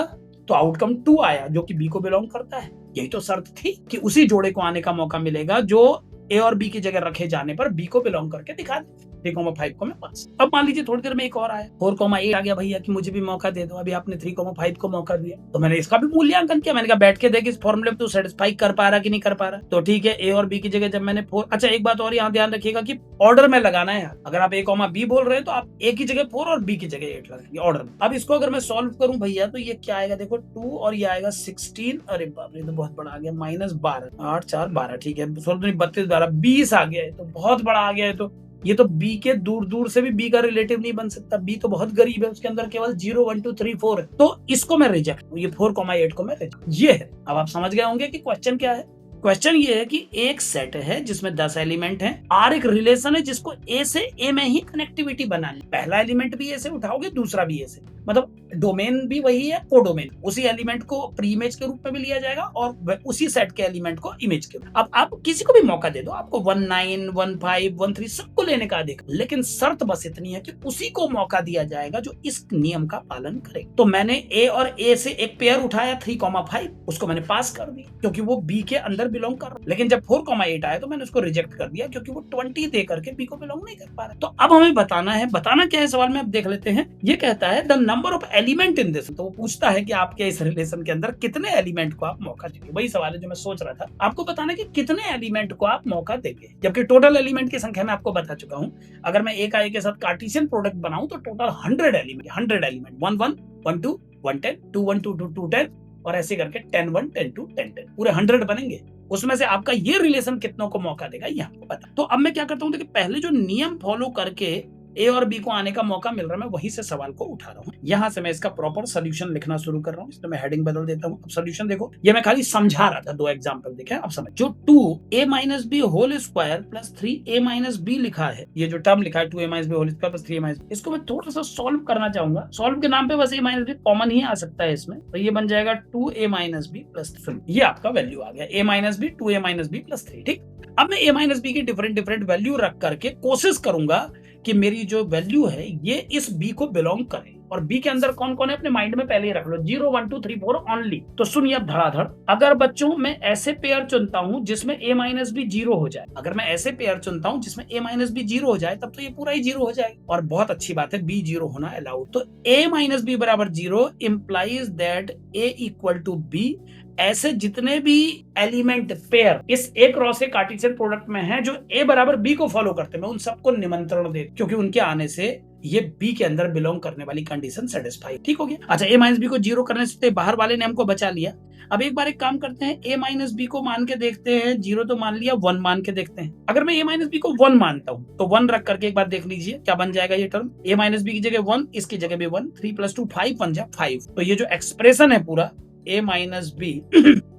तो आउटकम 2 आया, जो कि बी को बिलोंग करता है। यही तो शर्त थी कि उसी जोड़े को आने का मौका मिलेगा जो ए और बी की जगह रखे जाने पर बी को बिलोंग करके दिखा दे। 3,5 को मैं पास। अब मान लीजिए थोड़ी देर में एक और आया, 4,8 आ गया भैया कि मुझे भी मौका दे दो। अभी आपने 3,5 को मौका दिया, तो मैंने इसका भी मूल्यांकन किया। मैंने कहा बैठ के देख इस फॉर्मूले में तू सेटिस्फाई कर पा रहा कि नहीं कर पा रहा। तो ठीक है, ए और बी की जगह जब मैंने 4, अच्छा एक बात और यहाँ ध्यान रखिएगा कि ऑर्डर में लगाना है। अगर आप A, B बोल रहे हैं तो आप ए की जगह 4 और बी की जगह 8 लगाएंगे ऑर्डर में। अब इसको अगर मैं सॉल्व करूं भैया तो ये क्या आएगा? देखो 2 और ये आएगा 16, अरे बाप रे तो बहुत बड़ा आ गया, -12, 8 4 12, ठीक है 16 32 12 20 आ गया है, तो बहुत बड़ा आ गया है। तो ये तो बी के दूर दूर से भी बी का रिलेटिव नहीं बन सकता। बी तो बहुत गरीब है, उसके अंदर केवल 0 1 2 3 4 है, तो इसको मैं रिजेक्ट, ये 4,8 को मैं रिजेक्ट। ये है। अब आप समझ गए होंगे कि क्वेश्चन क्या है। क्वेश्चन ये है कि एक सेट है जिसमें 10 एलिमेंट हैं, आर एक रिलेशन है जिसको ए से ए में ही कनेक्टिविटी बनानी। पहला एलिमेंट भी ए से उठाओगे, दूसरा भी ए से, मतलब डोमेन भी वही है, कोडोमेन। उसी एलिमेंट को प्री इमेज के रूप में भी लिया जाएगा और उसी सेट के एलिमेंट को इमेज के। अब आप किसी को भी मौका दे दो, आपको 1 9 1 5 1 3 सबको लेने का अधिकार, लेकिन शर्त बस इतनी है कि उसी को मौका दिया जाएगा जो इस नियम का पालन करे। तो मैंने ए और ए से एक पेयर उठाया 3,5, उसको मैंने पास कर दिया क्योंकि वो बी के अंदर बिलोंग कर रहा। लेकिन जब 4,8 आया तो मैंने उसको रिजेक्ट कर दिया क्योंकि वो 20 दे करके बी को बिलोंग नहीं कर पा रहा। तो अब हमें बताना है, बताना क्या है सवाल में, अब देख लेते हैं। ये कहता है the number of element in this, तो वो पूछता है कि आपके इस रिलेशन के अंदर कितने एलिमेंट को आप मौका देंगे। वही सवाल है जो मैं सोच रहा था, आपको बताना कि कितने एलिमेंट को आप मौका देंगे, जबकि टोटल एलिमेंट की संख्या मैं आपको बता चुका हूं। अगर मैं एक के साथ कार्टेशियन प्रोडक्ट बनाऊं तो टोटल 100 एलिमेंट 1 1 1 2 1 10 2 1 2 2 2 10 और ऐसे करके 10 1 10 2 10 10 पूरे 100 बनेंगे। उसमें से आपका ये रिलेशन कितनों को मौका देगा ये आपको पता। तो अब मैं क्या करता हूं, देखिए पहले जो नियम फॉलो करके ए और बी को आने का मौका मिल रहा है, मैं वहीं से सवाल को उठा रहा हूं। यहां से मैं इसका प्रॉपर सोल्यूशन लिखना शुरू कर रहा हूं। इसमें मैं हेडिंग बदल देता हूं। अब सोल्यूशन देखो, ये मैं खाली समझा रहा था, 2 एग्जांपल देखें अब समझ। जो 2a minus b whole square plus 3a minus b लिखा है, ये जो टर्म लिखा है 2a minus b whole square plus 3a minus, इसको मैं थोड़ा सा सॉल्व करना चाहूंगा। सॉल्व के नाम पे बस a माइनस बी कॉमन ही आ सकता है इसमें, तो ये बन जाएगा 2a माइनस बी प्लस 3। ये आपका वैल्यू आ गया, a minus b 2a minus b plus 3। ठीक, अब मैं a माइनस बी की डिफरेंट वैल्यू रख करके कोशिश करूंगा कि मेरी जो वैल्यू है ये इस b को बिलोंग करे। और बी के अंदर कौन कौन है अपने माइंड में पहले ही रख लो, 0 1 2 3 4 ओनली। तो सुनिए अब धड़ाधड़, अगर बच्चों मैं ऐसे पेयर चुनता हूं जिसमें a माइनस बी 0 हो जाए, अगर मैं ऐसे पेयर चुनता हूं जिसमें a माइनस बी 0 हो जाए, तब तो ये पूरा ही 0 हो जाएगा। और बहुत अच्छी बात है, b 0 होना अलाउड। तो a माइनस बी बराबर 0 implies that a equal to b। ऐसे जितने भी एलिमेंट पेयर इस एक रॉ से कार्टेशियन प्रोडक्ट में हैं जो a बराबर b को फॉलो करते हैं, मैं उन सबको निमंत्रण दे, क्योंकि उनके आने से ये b के अंदर बिलोंग करने वाली कंडीशन सेटिस्फाई। ठीक हो गया। अच्छा, a माइनस बी को 0 करने से बाहर वाले ने हमको बचा लिया। अब एक बार एक काम करते हैं, a माइनस बी को मान के देखते हैं, 0 तो मान लिया, 1 मान के देखते हैं। अगर मैं a माइनस बी को 1 मानता हूं तो 1 रख करके एक बार देख लीजिए क्या बन जाएगा ये टर्म। a माइनस बी की जगह 1, इसकी जगह भी 1, 3 + 2 5 बन जाए 5। तो ये जो एक्सप्रेशन है पूरा a minus b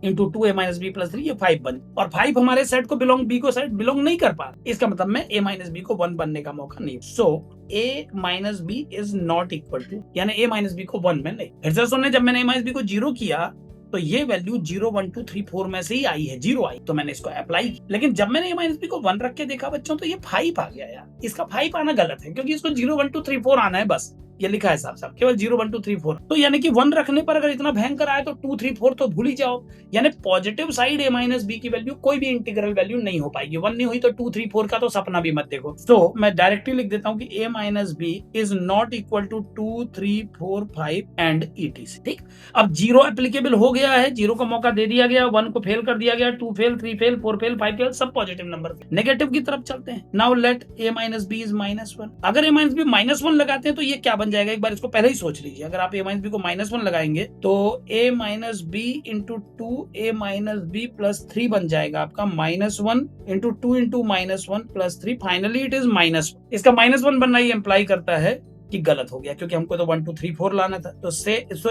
into 2a minus b plus 3, ये 5 बन, और 5 हमारे सेट को बिलोंग, b को सेट बिलोंग नहीं कर पा। इसका मतलब में a माइनस बी को 1 बनने का मौका नहीं। So a minus b is not equal to, यानी a माइनस बी को 1 में नहीं। फिर से सुनने, जब मैंने a माइनस बी को 0 किया तो ये वैल्यू 0 1 2 3 4 में से ही आई है, 0 आई, तो मैंने इसको अप्लाई किया। लेकिन जब मैंने a माइनस बी को 1 रख के देखा बच्चों, तो ये 5 आ गया यार। इसका 5 आना गलत है, क्योंकि इसको 0 1 2 3 4 आना है, बस ये लिखा है साफ साफ, केवल 0 1 2 3 4। तो यानी कि 1 रखने पर अगर इतना भयंकर आए तो 2 3 4 तो भूल ही जाओ। यानी positive side a minus b की वैल्यू कोई भी इंटीग्रल वैल्यू नहीं हो पाएगी। 1 नहीं हुई तो 2 3 4 का तो सपना भी मत देखो। तो मैं डायरेक्टली लिख देता हूं कि a minus b is not equal to 2 3 4 5 and etc। ठीक, अब 0 एप्लीकेबल हो गया है, 0 का मौका दे दिया गया, 1 को फेल कर दिया गया, 2 फेल, 3 फेल, 4 फेल, 5 फेल, सब पॉजिटिव नंबर। नेगेटिव की तरफ चलते हैं। Now let a minus b is -1। अगर a माइनस बी -1 लगाते हैं तो ये क्या बन जाएगा, एक बार इसको पहले ही सोच लीजिए। अगर आप a माइनस बी को -1 लगाएंगे तो a minus b into 2a minus b plus 3 बन जाएगा आपका -1 into 2 into -1 plus 3, finally it is -1। इसका -1 बनना ये इंप्लाई करता है कि गलत हो गया, क्योंकि हमको तो 1 2 3 4 लाना था। तो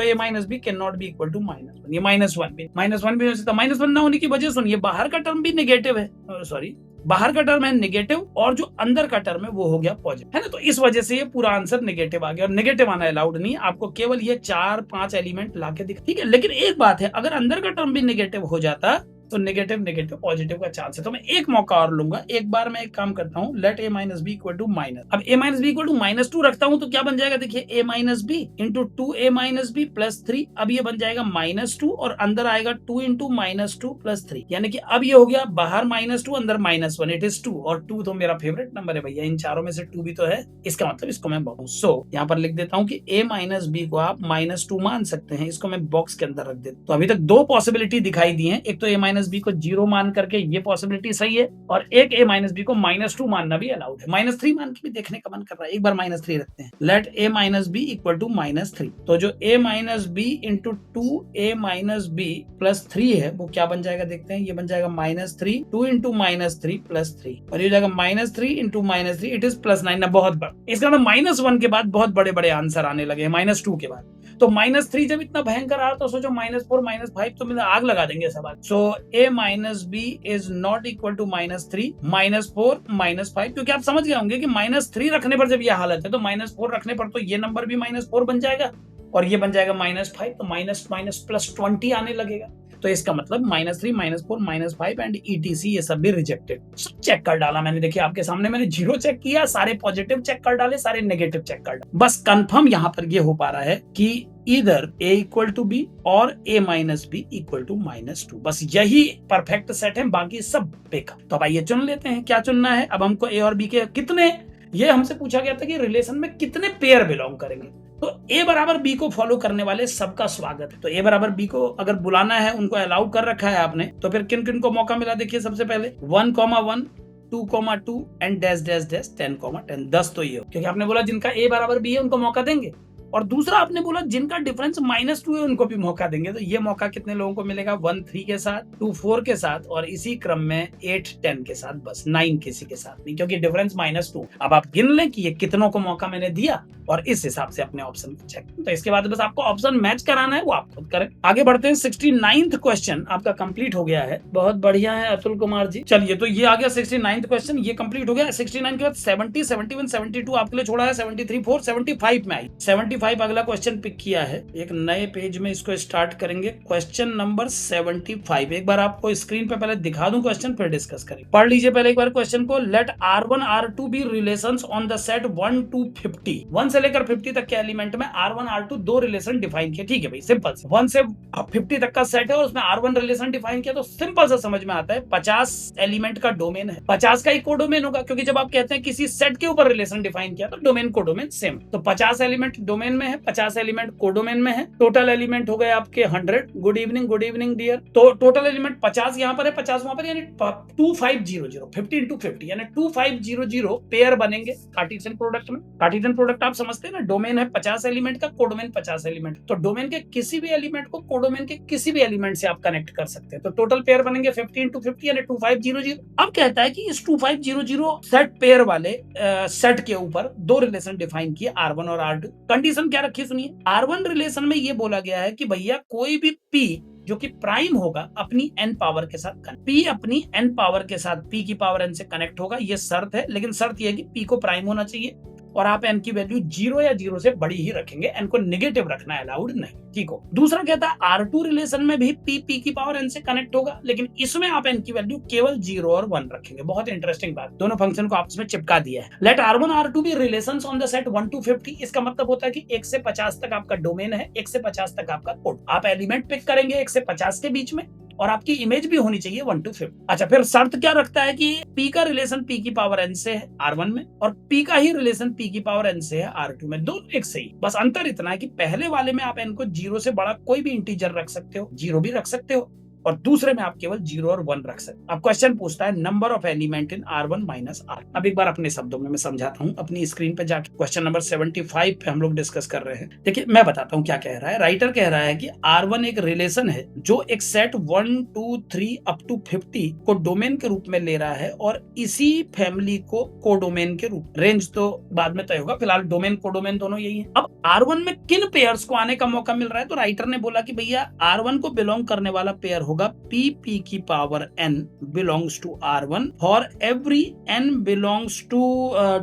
a minus b can not be equal to -1। ये -1 भी हो सकता है। -1 ना होने की वजह सुनिए, बाहर का टर्म भी नेगेटिव है, सॉरी बाहर का टर्म है नेगेटिव और जो अंदर का टर्म है वो हो गया पॉजिटिव, है ना। तो इस वजह से ये पूरा आंसर नेगेटिव आ गया, और नेगेटिव आना अलाउड नहीं, आपको केवल ये 4-5 एलिमेंट लाके दिख, ठीक है। लेकिन एक बात है, अगर अंदर का टर्म भी नेगेटिव हो जाता तो नेगेटिव नेगेटिव पॉजिटिव का चांस है। तो मैं एक मौका और लूंगा, एक बार मैं एक काम करता हूं, let a minus b equal to minus. अब a minus b equal to -2 रखता हूं तो क्या बन जाएगा, देखिए a minus b into 2a minus b plus 3। अब ये बन जाएगा -2 और अंदर आएगा 2 इंटू -2 प्लस 3, यानी कि अब ये हो गया बाहर -2 अंदर -1, इट इज 2। और 2 तो मेरा फेवरेट नंबर है भैया, इन चारों में से 2 भी तो है, इसका मतलब इसको मैं बॉक्स, सो यहाँ पर लिख देता हूँ कि a माइनस बी को आप -2 मान सकते हैं, इसको मैं बॉक्स के अंदर रख देता। तो अभी तक 2 पॉसिबिलिटी दिखाई दी है, एक तो a माइनस बी को 0 मान करके ये पॉसिबिलिटी सही है, और एक a माइनस बी को -2 मानना भी अलाउड है। -3 मान के भी देखने का मन कर रहा है, एक बार -3 रखते हैं। Let a minus b equal to -3। तो जो a minus b into 2a minus b plus 3 है वो क्या बन जाएगा, देखते हैं। ये बन जाएगा -3, 2 इंटू -3 प्लस 3, और ये हो जाएगा -3 इंटू -3, इट इज +9 ना। बहुत बड़ा, इसका मतलब -1 के बाद बहुत बड़े बड़े आंसर आने लगे, -2 के बाद। तो -3 जब इतना भयंकर आ तो सोचो -4 -5 तो मतलब आग लगा देंगे सवाल। So a minus b is not equal to -3 -4 -5, क्योंकि आप समझ गए होंगे कि -3 रखने पर जब ये हालत है तो -4 रखने पर तो ये नंबर भी -4 बन जाएगा और ये बन जाएगा -5, तो +20 आने लगेगा। तो इसका मतलब -3 -4 -5 एंड etc ये सब भी रिजेक्टेड। सब चेक कर डाला मैंने, देखिए आपके सामने मैंने 0 चेक किया, सारे पॉजिटिव चेक कर डाले, सारे नेगेटिव चेक कर डाले। बस कंफर्म यहाँ पर ये हो पा रहा है कि इधर a इक्वल टू बी और a minus b equal to -2, बस यही परफेक्ट सेट है, बाकी सब बेकार। तो अब आइए चुन लेते हैं, क्या चुनना है। अब हमको a और b के कितने, ये हमसे पूछा गया था कि रिलेशन में कितने पेयर बिलोंग करेंगे। तो a बराबर b को फॉलो करने वाले सबका स्वागत है। तो a बराबर b को अगर बुलाना है, उनको अलाउ कर रखा है आपने, तो फिर किन किन को मौका मिला, देखिए सबसे पहले 1,1 2,2 एंड डैश डैश डैश 10,10। 10 तो ये हो, क्योंकि आपने बोला जिनका a बराबर b है उनको मौका देंगे, और दूसरा आपने बोला जिनका डिफरेंस -2 है उनको भी मौका देंगे। तो ये मौका कितने लोगों को मिलेगा, 1 3 के साथ, 2 4 के साथ, और इसी क्रम में 8 10 के साथ, बस 9 किसी के साथ नहीं, क्योंकि डिफरेंस -2। अब आप गिन लें कि ये कितनों को मौका मैंने दिया और इस हिसाब से अपने ऑप्शन को चेक। तो इसके बाद बस आपको ऑप्शन मैच कराना है, वो आप खुद करें। आगे बढ़ते हैं, 69th क्वेश्चन आपका कंप्लीट हो गया है। बहुत बढ़िया है अतुल कुमार जी। चलिए, तो ये आ गया 69th क्वेश्चन, ये कंप्लीट हो गया। 69 के बाद 70 71 72 आपके लिए छोड़ा है, 73 4 75 में आई। 75 75 अगला क्वेश्चन पिक किया है, एक नए पेज में इसको स्टार्ट करेंगे। क्वेश्चन नंबर 75, एक बार आपको स्क्रीन पे पहले दिखा दूं क्वेश्चन, फिर डिस्कस करेंगे। पढ़ लीजिए पहले एक बार क्वेश्चन को। Let R1 R2 be relations on the set 1 to 50, 1 से लेकर 50 तक के एलिमेंट में R1 R2 दो रिलेशन डिफाइन किए। ठीक है भाई, सिंपल से 1 से 50 तक का सेट है और उसमें R1 रिलेशन डिफाइन किया, तो सिंपल सा समझ में आता है 50 एलिमेंट का डोमेन है, 50 का ही कोडोमेन होगा, क्योंकि जब आप कहते हैं किसी सेट के ऊपर रिलेशन डिफाइन किया तो डोमेन कोडोमेन सेम। तो 50 एलिमेंट डोमेन में है, 50 एलिमेंट कोडोमेन में है। टोटल एलिमेंट हो गए आपके 100। Good evening dear. तो टोटल एलिमेंट 50 यहाँ पर है, 50 वहां पर, यानी 2500, 50 into 50 यानी 2500 पेयर बनेंगे कार्टेशियन प्रोडक्ट में। कार्टेशियन प्रोडक्ट आप समझते हैं ना, डोमेन है 50 एलिमेंट का, कोडोमेन 50 एलिमेंट, तो डोमेन के किसी भी एलिमेंट को कोडोमेन के किसी भी एलिमेंट से आप कनेक्ट कर सकते हैं। तो टोटल पेयर बनेंगे 50 into 50 यानी 2500। अब कहता है कि इस 2500 सेट पेयर वाले सेट के ऊपर दो रिलेशन डिफाइन किए, R1 और R2। कंडीशन क्या रखी सुनिए। R1 रिलेशन में ये बोला गया है कि भैया कोई भी P जो कि प्राइम होगा अपनी n पावर के साथ, P अपनी n पावर के साथ P की पावर n से कनेक्ट होगा, ये शर्त है। लेकिन शर्त ये है कि P को प्राइम होना चाहिए और आप n की वैल्यू 0 या 0 से बड़ी ही रखेंगे, n को नेगेटिव रखना अलाउड नहीं, ठीक हो। दूसरा कहता है R2 रिलेशन में भी P की पावर n से कनेक्ट होगा, लेकिन इसमें आप n की वैल्यू केवल 0 और 1 रखेंगे। बहुत इंटरेस्टिंग बात, दोनों फंक्शन को आपस में चिपका दिया है। Let R1 R2 be relations on the set 1 to 50, इसका मतलब होता है कि 1 से 50 तक आपका डोमेन है, 1 से 50 तक आपका कोड। आप एलिमेंट पिक करेंगे 1 से 50 के बीच में, और आपकी इमेज भी होनी चाहिए 1 to 50। अच्छा, फिर शर्त क्या रखता है कि P का रिलेशन P की पावर n से है R1 में, और P का ही रिलेशन P की पावर n से है R2 में, दोनों एक सही। बस अंतर इतना है कि पहले वाले में आप n को 0 से बड़ा कोई भी इंटीजर रख सकते हो, 0 भी रख सकते हो, और दूसरे में आप केवल 0 और 1 रख सकते। अब क्वेश्चन पूछता है number of element in R1 minus R। अब एक बार अपने शब्दों में मैं समझाता हूँ, अपनी स्क्रीन पे जाके क्वेश्चन नंबर 75 पे हम लोग डिस्कस कर रहे हैं। देखिए मैं बताता हूँ क्या कह रहा है। राइटर कह रहा है कि R1 एक रिलेशन है जो एक सेट 1 2 3 अप टू 50 को डोमेन के रूप में ले रहा है, और इसी फैमिली को कोडोमेन के रूप, रेंज तो बाद में तय होगा, फिलहाल डोमेन कोडोमेन दोनों यही है। अब R1 में किन पेयर्स को आने का मौका मिल रहा है, तो राइटर ने बोला कि भैया R1 को बिलोंग करने वाला पेयर होगा P की power n belongs to R1 for every n belongs to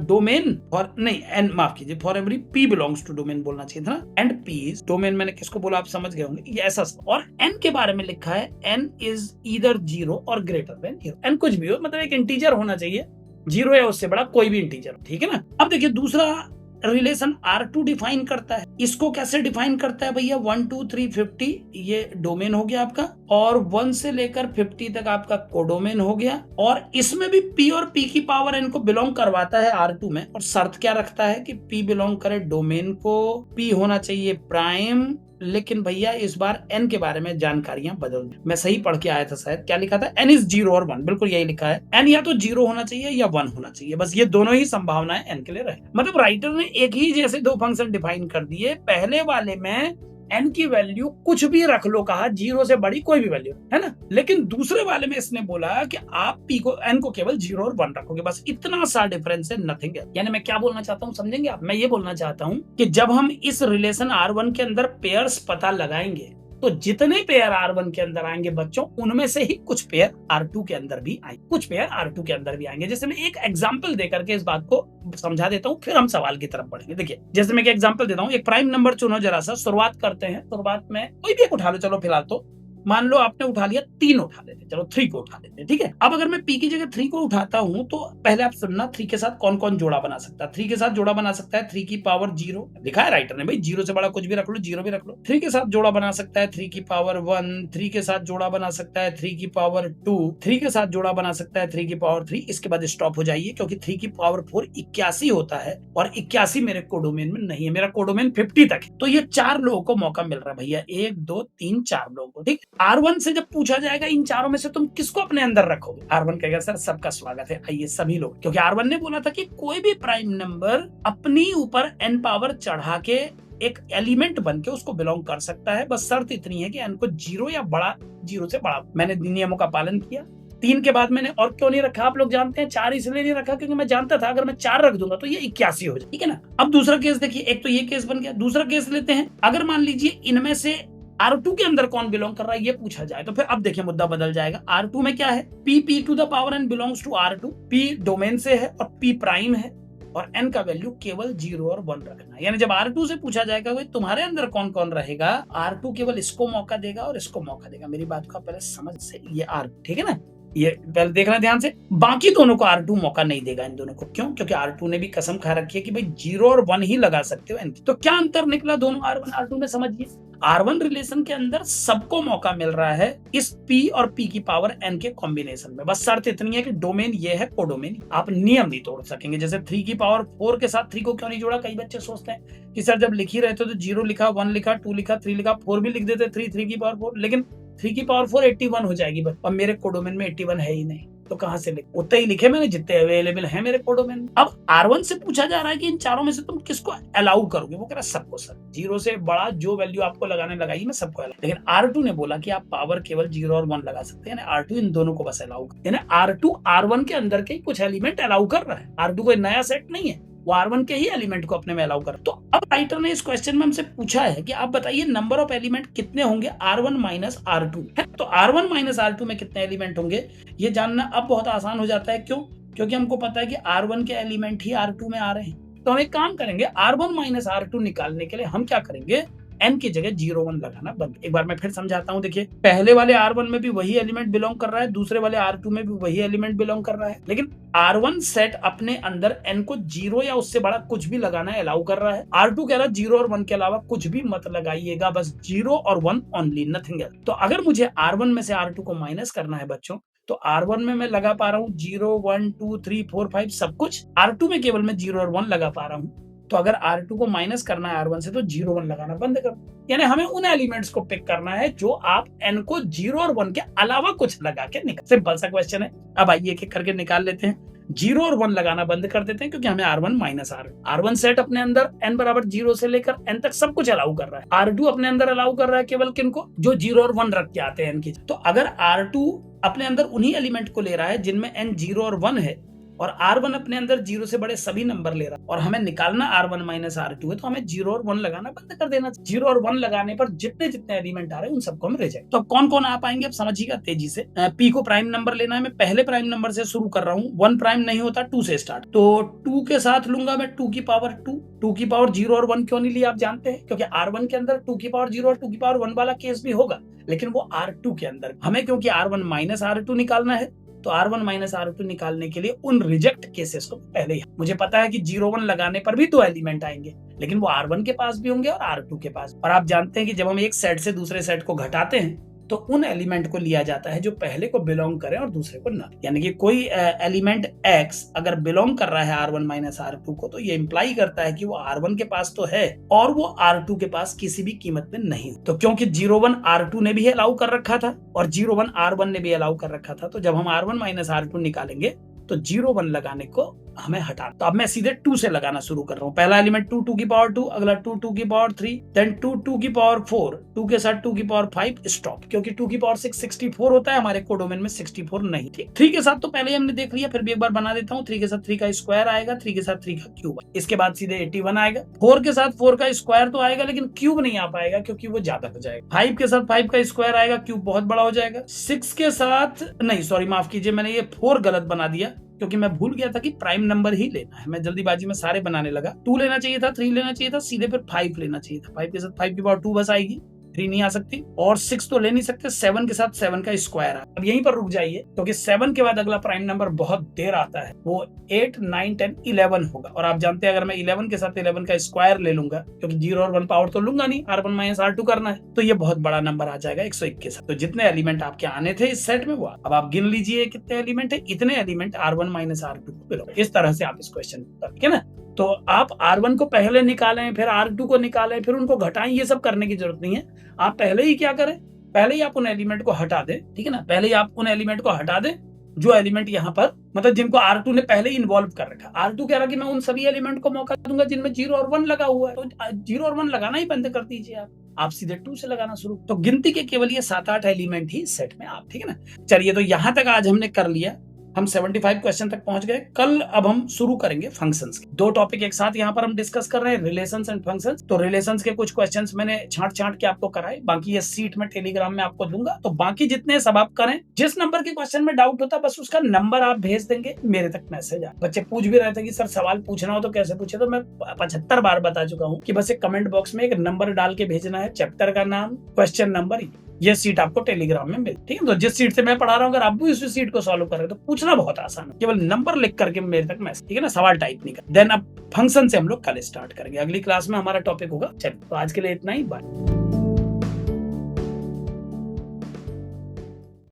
domain, और नहीं n माफ कीजिए, for every P belongs to domain बोलना चाहिए था ना, and P is domain। मैंने किसको बोला आप समझ गए होंगे, ये ऐसा। और n के बारे में लिखा है n is either 0 और greater than 0। n कुछ भी हो, मतलब एक इंटीजर होना चाहिए, 0 या उससे बड़ा कोई भी इंटीजर, ठीक है ना। अब देखिए दूसरा रिलेशन R2 डिफाइन करता है, इसको कैसे डिफाइन करता है भैया, 1 2 3 50 ये डोमेन हो गया आपका, और 1 से लेकर 50 तक आपका कोडोमेन हो गया, और इसमें भी P और P की पावर n को बिलोंग करवाता है R2 में। और शर्त क्या रखता है कि P बिलोंग करे डोमेन को, P होना चाहिए प्राइम, लेकिन भैया इस बार n के बारे में जानकारियां बदल दी। मैं सही पढ़ के आया था शायद, क्या लिखा था, n इज 0 और 1, बिल्कुल यही लिखा है। n या तो 0 होना चाहिए या 1 होना चाहिए, बस ये दोनों ही संभावनाएं n के लिए रहे। मतलब राइटर ने एक ही जैसे दो फंक्शन डिफाइन कर दिए, पहले वाले में n की वैल्यू कुछ भी रख लो, कहा 0 से बड़ी कोई भी वैल्यू, है ना। लेकिन दूसरे वाले में इसने बोला कि आप P को, n को केवल 0 और 1 रखोगे, बस इतना सा डिफरेंस है, नथिंग है। यानी मैं क्या बोलना चाहता हूँ समझेंगे आप। मैं ये बोलना चाहता हूँ कि जब हम इस रिलेशन R1 के अंदर पेयर्स पता लगाएंगे, तो जितने पेयर R1 के अंदर आएंगे बच्चों, उनमें से ही कुछ पेयर R2 के अंदर भी आएंगे, कुछ पेयर R2 के अंदर भी आएंगे। जैसे मैं एक एग्जांपल देकर के इस बात को समझा देता हूँ, फिर हम सवाल की तरफ बढ़ेंगे। देखिए जैसे मैं एक एग्जांपल देता हूँ, एक प्राइम नंबर चुनो जरा सा, शुरुआत करते हैं। शुरुआत में कोई भी एक उठा लो, चलो फिलहाल तो मान लो आपने उठा लिया 3 उठा लेते, चलो 3 को उठा लेते, ठीक है। अब अगर मैं P की जगह 3 को उठाता हूं, तो पहले आप सुनना 3 के साथ कौन कौन जोड़ा बना सकता है। 3 के साथ जोड़ा बना सकता है 3 की पावर 0, लिखा है राइटर ने भाई, 0 से बड़ा कुछ भी रख लो, 0 भी रख लो। 3 के साथ जोड़ा बना सकता है 3 की पावर 1, 3 के साथ जोड़ा बना सकता है 3 की पावर 2, 3 के साथ जोड़ा बना सकता है 3 की पावर 3। इसके बाद स्टॉप हो जाइए, क्योंकि 3 की पावर 4 81 होता है, और 81 मेरे कोडोमेन में नहीं है, मेरा कोडोमेन 50 तक है। तो ये 4 लोगों को मौका मिल रहा है भैया, 1 2 3 4 लोगों को, ठीक। R1 से जब पूछा जाएगा इन चारों में से तुम किसको अपने अंदर रखोगे, R1 कहेगा सर सबका स्वागत है, आइए सभी लोग, क्योंकि R1 ने बोला था कि कोई भी प्राइम नंबर अपनी ऊपर n पावर चढ़ा के एक एलिमेंट बन के उसको बिलोंग कर सकता है। बस शर्त इतनी है कि n को 0 या बड़ा, 0 से बड़ा। मैंने नियमों का पालन किया। 3 के बाद मैंने और क्यों नहीं रखा आप लोग जानते हैं, 4 इसलिए नहीं रखा क्योंकि मैं जानता था अगर मैं 4 रख दूंगा तो ये 81 हो जाए, ठीक है ना। अब दूसरा केस देखिए, एक तो ये केस बन गया, दूसरा केस लेते हैं। अगर मान लीजिए इनमें से R2 के अंदर कौन बिलोंग कर रहा है ये पूछा जाए, तो फिर अब देखिए मुद्दा बदल जाएगा। R2 में क्या है, P to the power n belongs to R2, P domain से है और P प्राइम है, और n का वैल्यू केवल 0 और 1 रखना। यानी जब R2 से पूछा जाएगा भाई तुम्हारे अंदर कौन कौन रहेगा, R2 केवल इसको मौका देगा और इसको मौका देगा। मेरी बात को आप पहले समझ से, ये R2 ठीक है ना, ये पहले देखना ध्यान से। बाकी दोनों को R2 मौका नहीं देगा, इन दोनों को। क्यों? क्योंकि R2 ने भी कसम खा रखी है कि भाई 0 और 1 ही लगा सकते हो। तो क्या अंतर निकला दोनों R1 R2 में, समझिए। R1 रिलेशन के अंदर सबको मौका मिल रहा है इस P और P की पावर n के कॉम्बिनेशन में। बस शर्त इतनी है कि डोमेन ये है, कोडोमेन। आप नियम नहीं तोड़ सकेंगे। जैसे 3 की पावर 4 के साथ 3 को क्यों नहीं जोड़ा? कई बच्चे सोचते हैं कि सर जब लिख ही रहे थे तो 0 लिखा, 1 लिखा, 2 लिखा, 3 लिखा, 4 भी लिख देते, 3 की पावर 4। लेकिन 3 की पावर 4 81 हो जाएगी बस, और मेरे कोडोमेन में 81 है ही नहीं, तो कहां से लिखे? उतने ही लिखे मैंने जितने अवेलेबल है मेरे कोडोमेन में। अब R1 से पूछा जा रहा है कि इन चारों में से तुम किसको अलाउ करोगे? वो कह रहा है सबको सर, 0 से बड़ा जो वैल्यू आपको लगाने लगाइए, मैं सबको अलाउ। लेकिन R2 ने बोला कि आप पावर केवल 0 और 1 लगा सकते हैं, यानी R2 इन दोनों को बस अलाउ कर। यानी R2 R1 के अंदर के कुछ एलिमेंट अलाउ कर रहा है। R2 कोई नया सेट नहीं है, वो R1 के ही एलिमेंट को अपने में अलाउ कर। तो अब राइटर ने इस क्वेश्चन में हमसे पूछा है कि आप बताइए नंबर ऑफ एलिमेंट कितने होंगे R1 माइनस R2। तो R1 माइनस R2 में कितने एलिमेंट होंगे ये जानना अब बहुत आसान हो जाता है। क्यों? क्योंकि हमको पता है कि R1 के एलिमेंट ही R2 में आ रहे हैं। तो हम एक काम करेंगे, R1 माइनस R2 निकालने के लिए हम क्या करेंगे, n की जगह 0 1 लगाना बंद। एक बार मैं फिर समझाता हूं। देखिए, पहले वाले R1 में भी वही एलिमेंट बिलोंग कर रहा है, दूसरे वाले R2 में भी वही एलिमेंट बिलोंग कर रहा है, लेकिन R1 सेट अपने अंदर n को 0 या उससे बड़ा कुछ भी लगाना अलाउ कर रहा है। R2 कह रहा है 0 और 1 के अलावा कुछ भी मत लगाइएगा, बस 0 और 1 ओनली, नथिंग एल्स। तो अगर मुझे R1 में से R2 को माइनस करना है बच्चों, तो R1 में मैं लगा पा रहा हूँ 0 1 2 3 4 5 सब कुछ। R2 में केवल मैं 0 और 1 लगा पा रहा हूँ। तो अगर R2 को माइनस करना है R1 से, तो 0 1 लगाना बंद कर। यानी हमें उन एलिमेंट्स को पिक करना है जो आप n को 0 और 1 के अलावा कुछ लगा के निकाल। सिंपल सा क्वेश्चन है। अब आइए एक एक करके निकाल लेते हैं। 0 और 1 लगाना बंद कर देते हैं, क्योंकि हमें R1 माइनस R1 सेट अपने अंदर n बराबर 0 से लेकर n तक सब कुछ अलाउ कर रहा है। R2 अपने अंदर अलाउ कर रहा है केवल किनको? जो 0 और 1 रख के आते हैं n की। तो अगर R2 अपने अंदर उन्हीं एलिमेंट को ले रहा है जिनमें n 0 और 1 है, और R1 अपने अंदर 0 से बड़े सभी नंबर ले रहा है, और हमें निकालना R1 माइनस R2 है, तो हमें 0 और 1 लगाना बंद कर देना। 0 और 1 लगाने पर जितने जितने एलिमेंट आ रहे हैं उन सबको हम रिजेक्ट। तो अब कौन कौन आ पाएंगे अब समझिएगा तेजी से। P को प्राइम नंबर लेना है। मैं पहले प्राइम नंबर से शुरू कर रहा हूँ, 1 प्राइम नहीं होता, 2 से स्टार्ट। तो 2 के साथ लूंगा मैं 2 की पावर 2। 2 की पावर 0 और 1 क्यों नहीं लिया आप जानते हैं? क्योंकि R1 के अंदर 2 की पावर 0 और 2 की पावर 1 वाला केस भी होगा, लेकिन वो R2 के अंदर हमें, क्योंकि R1 माइनस R2 निकालना है, तो R1 माइनस R2 निकालने के लिए उन रिजेक्ट केसेस को पहले ही, मुझे पता है कि 0 1 लगाने पर भी 2 एलिमेंट आएंगे, लेकिन वो R1 के पास भी होंगे और R2 के पास। और आप जानते हैं कि जब हम एक सेट से दूसरे सेट को घटाते हैं, तो उन एलिमेंट को लिया जाता है जो पहले को बिलोंग करें और दूसरे को ना। यानी कि कोई एलिमेंट X अगर बिलोंग कर रहा है R1 माइनस R2 को, तो ये इंप्लाई करता है कि वो R1 के पास तो है और वो R2 के पास किसी भी कीमत में नहीं। तो क्योंकि 0 1 R2 ने भी अलाउ कर रखा था और 0 1 R1 ने भी अलाउ कर रखा था, तो जब हम R1 माइनस R2 निकालेंगे तो 0 1 लगाने को हमें हटा। तो अब मैं सीधे 2 से लगाना शुरू कर रहा हूँ। पहला एलिमेंट 2 2 की पावर 2, अगला 2 2 की पावर 3, देन 2 2 की पावर 4, 2 के साथ 2 की पावर 5 स्टॉप, क्योंकि 2 की पावर 6 64 होता है, हमारे कोडोमेन में 64 नहीं। ठीक, 3 के साथ तो पहले ही हमने देख लिया, फिर भी एक बार बना देता हूँ। 3 के साथ 3 का स्क्वायर आएगा, 3 के साथ 3 का क्यूब, इसके बाद सीधे 81 आएगा। 4 के साथ 4 का स्क्वायर तो आएगा, लेकिन क्यूब नहीं आ पाएगा क्योंकि वो ज्यादा हो जाएगा। 5 के साथ 5 का स्क्वायर आएगा, क्यूब बहुत बड़ा हो जाएगा। 6 के साथ नहीं, सॉरी माफ कीजिए, मैंने ये 4 गलत बना दिया, क्योंकि मैं भूल गया था कि प्राइम नंबर ही लेना है। मैं जल्दीबाजी में सारे बनाने लगा। 2 लेना चाहिए था, 3 लेना चाहिए था, सीधे फिर 5 लेना चाहिए था। 5 के साथ 5 की पावर 2 बस आएगी, 3 नहीं आ सकती, और 6 तो ले नहीं सकते। 7 के साथ 7 का स्क्वायर आ। अब यहीं पर रुक जाइए, क्योंकि 7 के बाद अगला प्राइम नंबर बहुत देर आता है, वो 8 9 10 11 होगा। और आप जानते हैं अगर मैं 11 के साथ 11 का स्क्वायर ले लूंगा, क्योंकि 0 और 1 पावर तो लूंगा नहीं, R1 माइनस R2 करना है, तो ये बहुत बड़ा नंबर आ जाएगा 101 के साथ। तो जितने एलिमेंट आपके आने थे इस सेट में वो अब आप गिन लीजिए कितने एलिमेंट है। इतने एलिमेंट R1 माइनस R2 को बिलोंग। इस तरह से आप इस क्वेश्चन को, ठीक है ना। तो आप R1 को पहले निकालें, फिर R2 को निकालें, फिर उनको घटाएं, ये सब करने की जरूरत नहीं है। आप पहले ही क्या करें, पहले ही आप उन एलिमेंट को हटा दें, ठीक है ना। पहले ही आप उन एलिमेंट को हटा दें जो एलिमेंट यहाँ पर, मतलब जिनको R2 ने पहले ही इन्वॉल्व कर रखा। R2 कह रहा कि मैं उन सभी एलिमेंट को मौका दूंगा जिनमें 0 और 1 लगा हुआ है, तो 0 और 1 लगाना ही बंद कर दीजिए। आप सीधे 2 से लगाना शुरू। तो गिनती के केवल ये 7 8 एलिमेंट ही सेट में आप, ठीक है ना। चलिए, तो यहां तक आज हमने कर लिया। हम 75 क्वेश्चन तक पहुंच गए। कल अब हम शुरू करेंगे फंक्शंस के। 2 टॉपिक एक साथ यहाँ पर हम डिस्कस कर रहे हैं, रिलेशंस एंड फंक्शंस। तो रिलेशंस के कुछ क्वेश्चंस मैंने छांट के आपको कराए, बाकी ये सीट में टेलीग्राम में आपको दूंगा। तो बाकी जितने सब आप करें, जिस नंबर के क्वेश्चन में डाउट होता बस उसका नंबर आप भेज देंगे, मेरे तक मैसेज आ। बच्चे पूछ भी रहे थे कि सर सवाल पूछना हो तो कैसे पूछे, तो मैं 75 बार बता चुका हूँ कि बस एक कमेंट बॉक्स में एक नंबर डाल के भेजना है, चैप्टर का नाम, क्वेश्चन नंबर, ये सीट आपको टेलीग्राम में मिल। ठीक है, तो जिस सीट से मैं पढ़ा रहा हूँ अगर आप भी उसी सीट को सॉल्व कर रहे हो तो पूछना बहुत आसान है, केवल नंबर लिख करके मेरे तक मैसेज, ठीक है ना, सवाल टाइप नहीं कर। देन अब फंक्शन से हम लोग कल स्टार्ट करेंगे, अगली क्लास में हमारा टॉपिक होगा। चलिए तो आज के लिए इतना ही, बाय।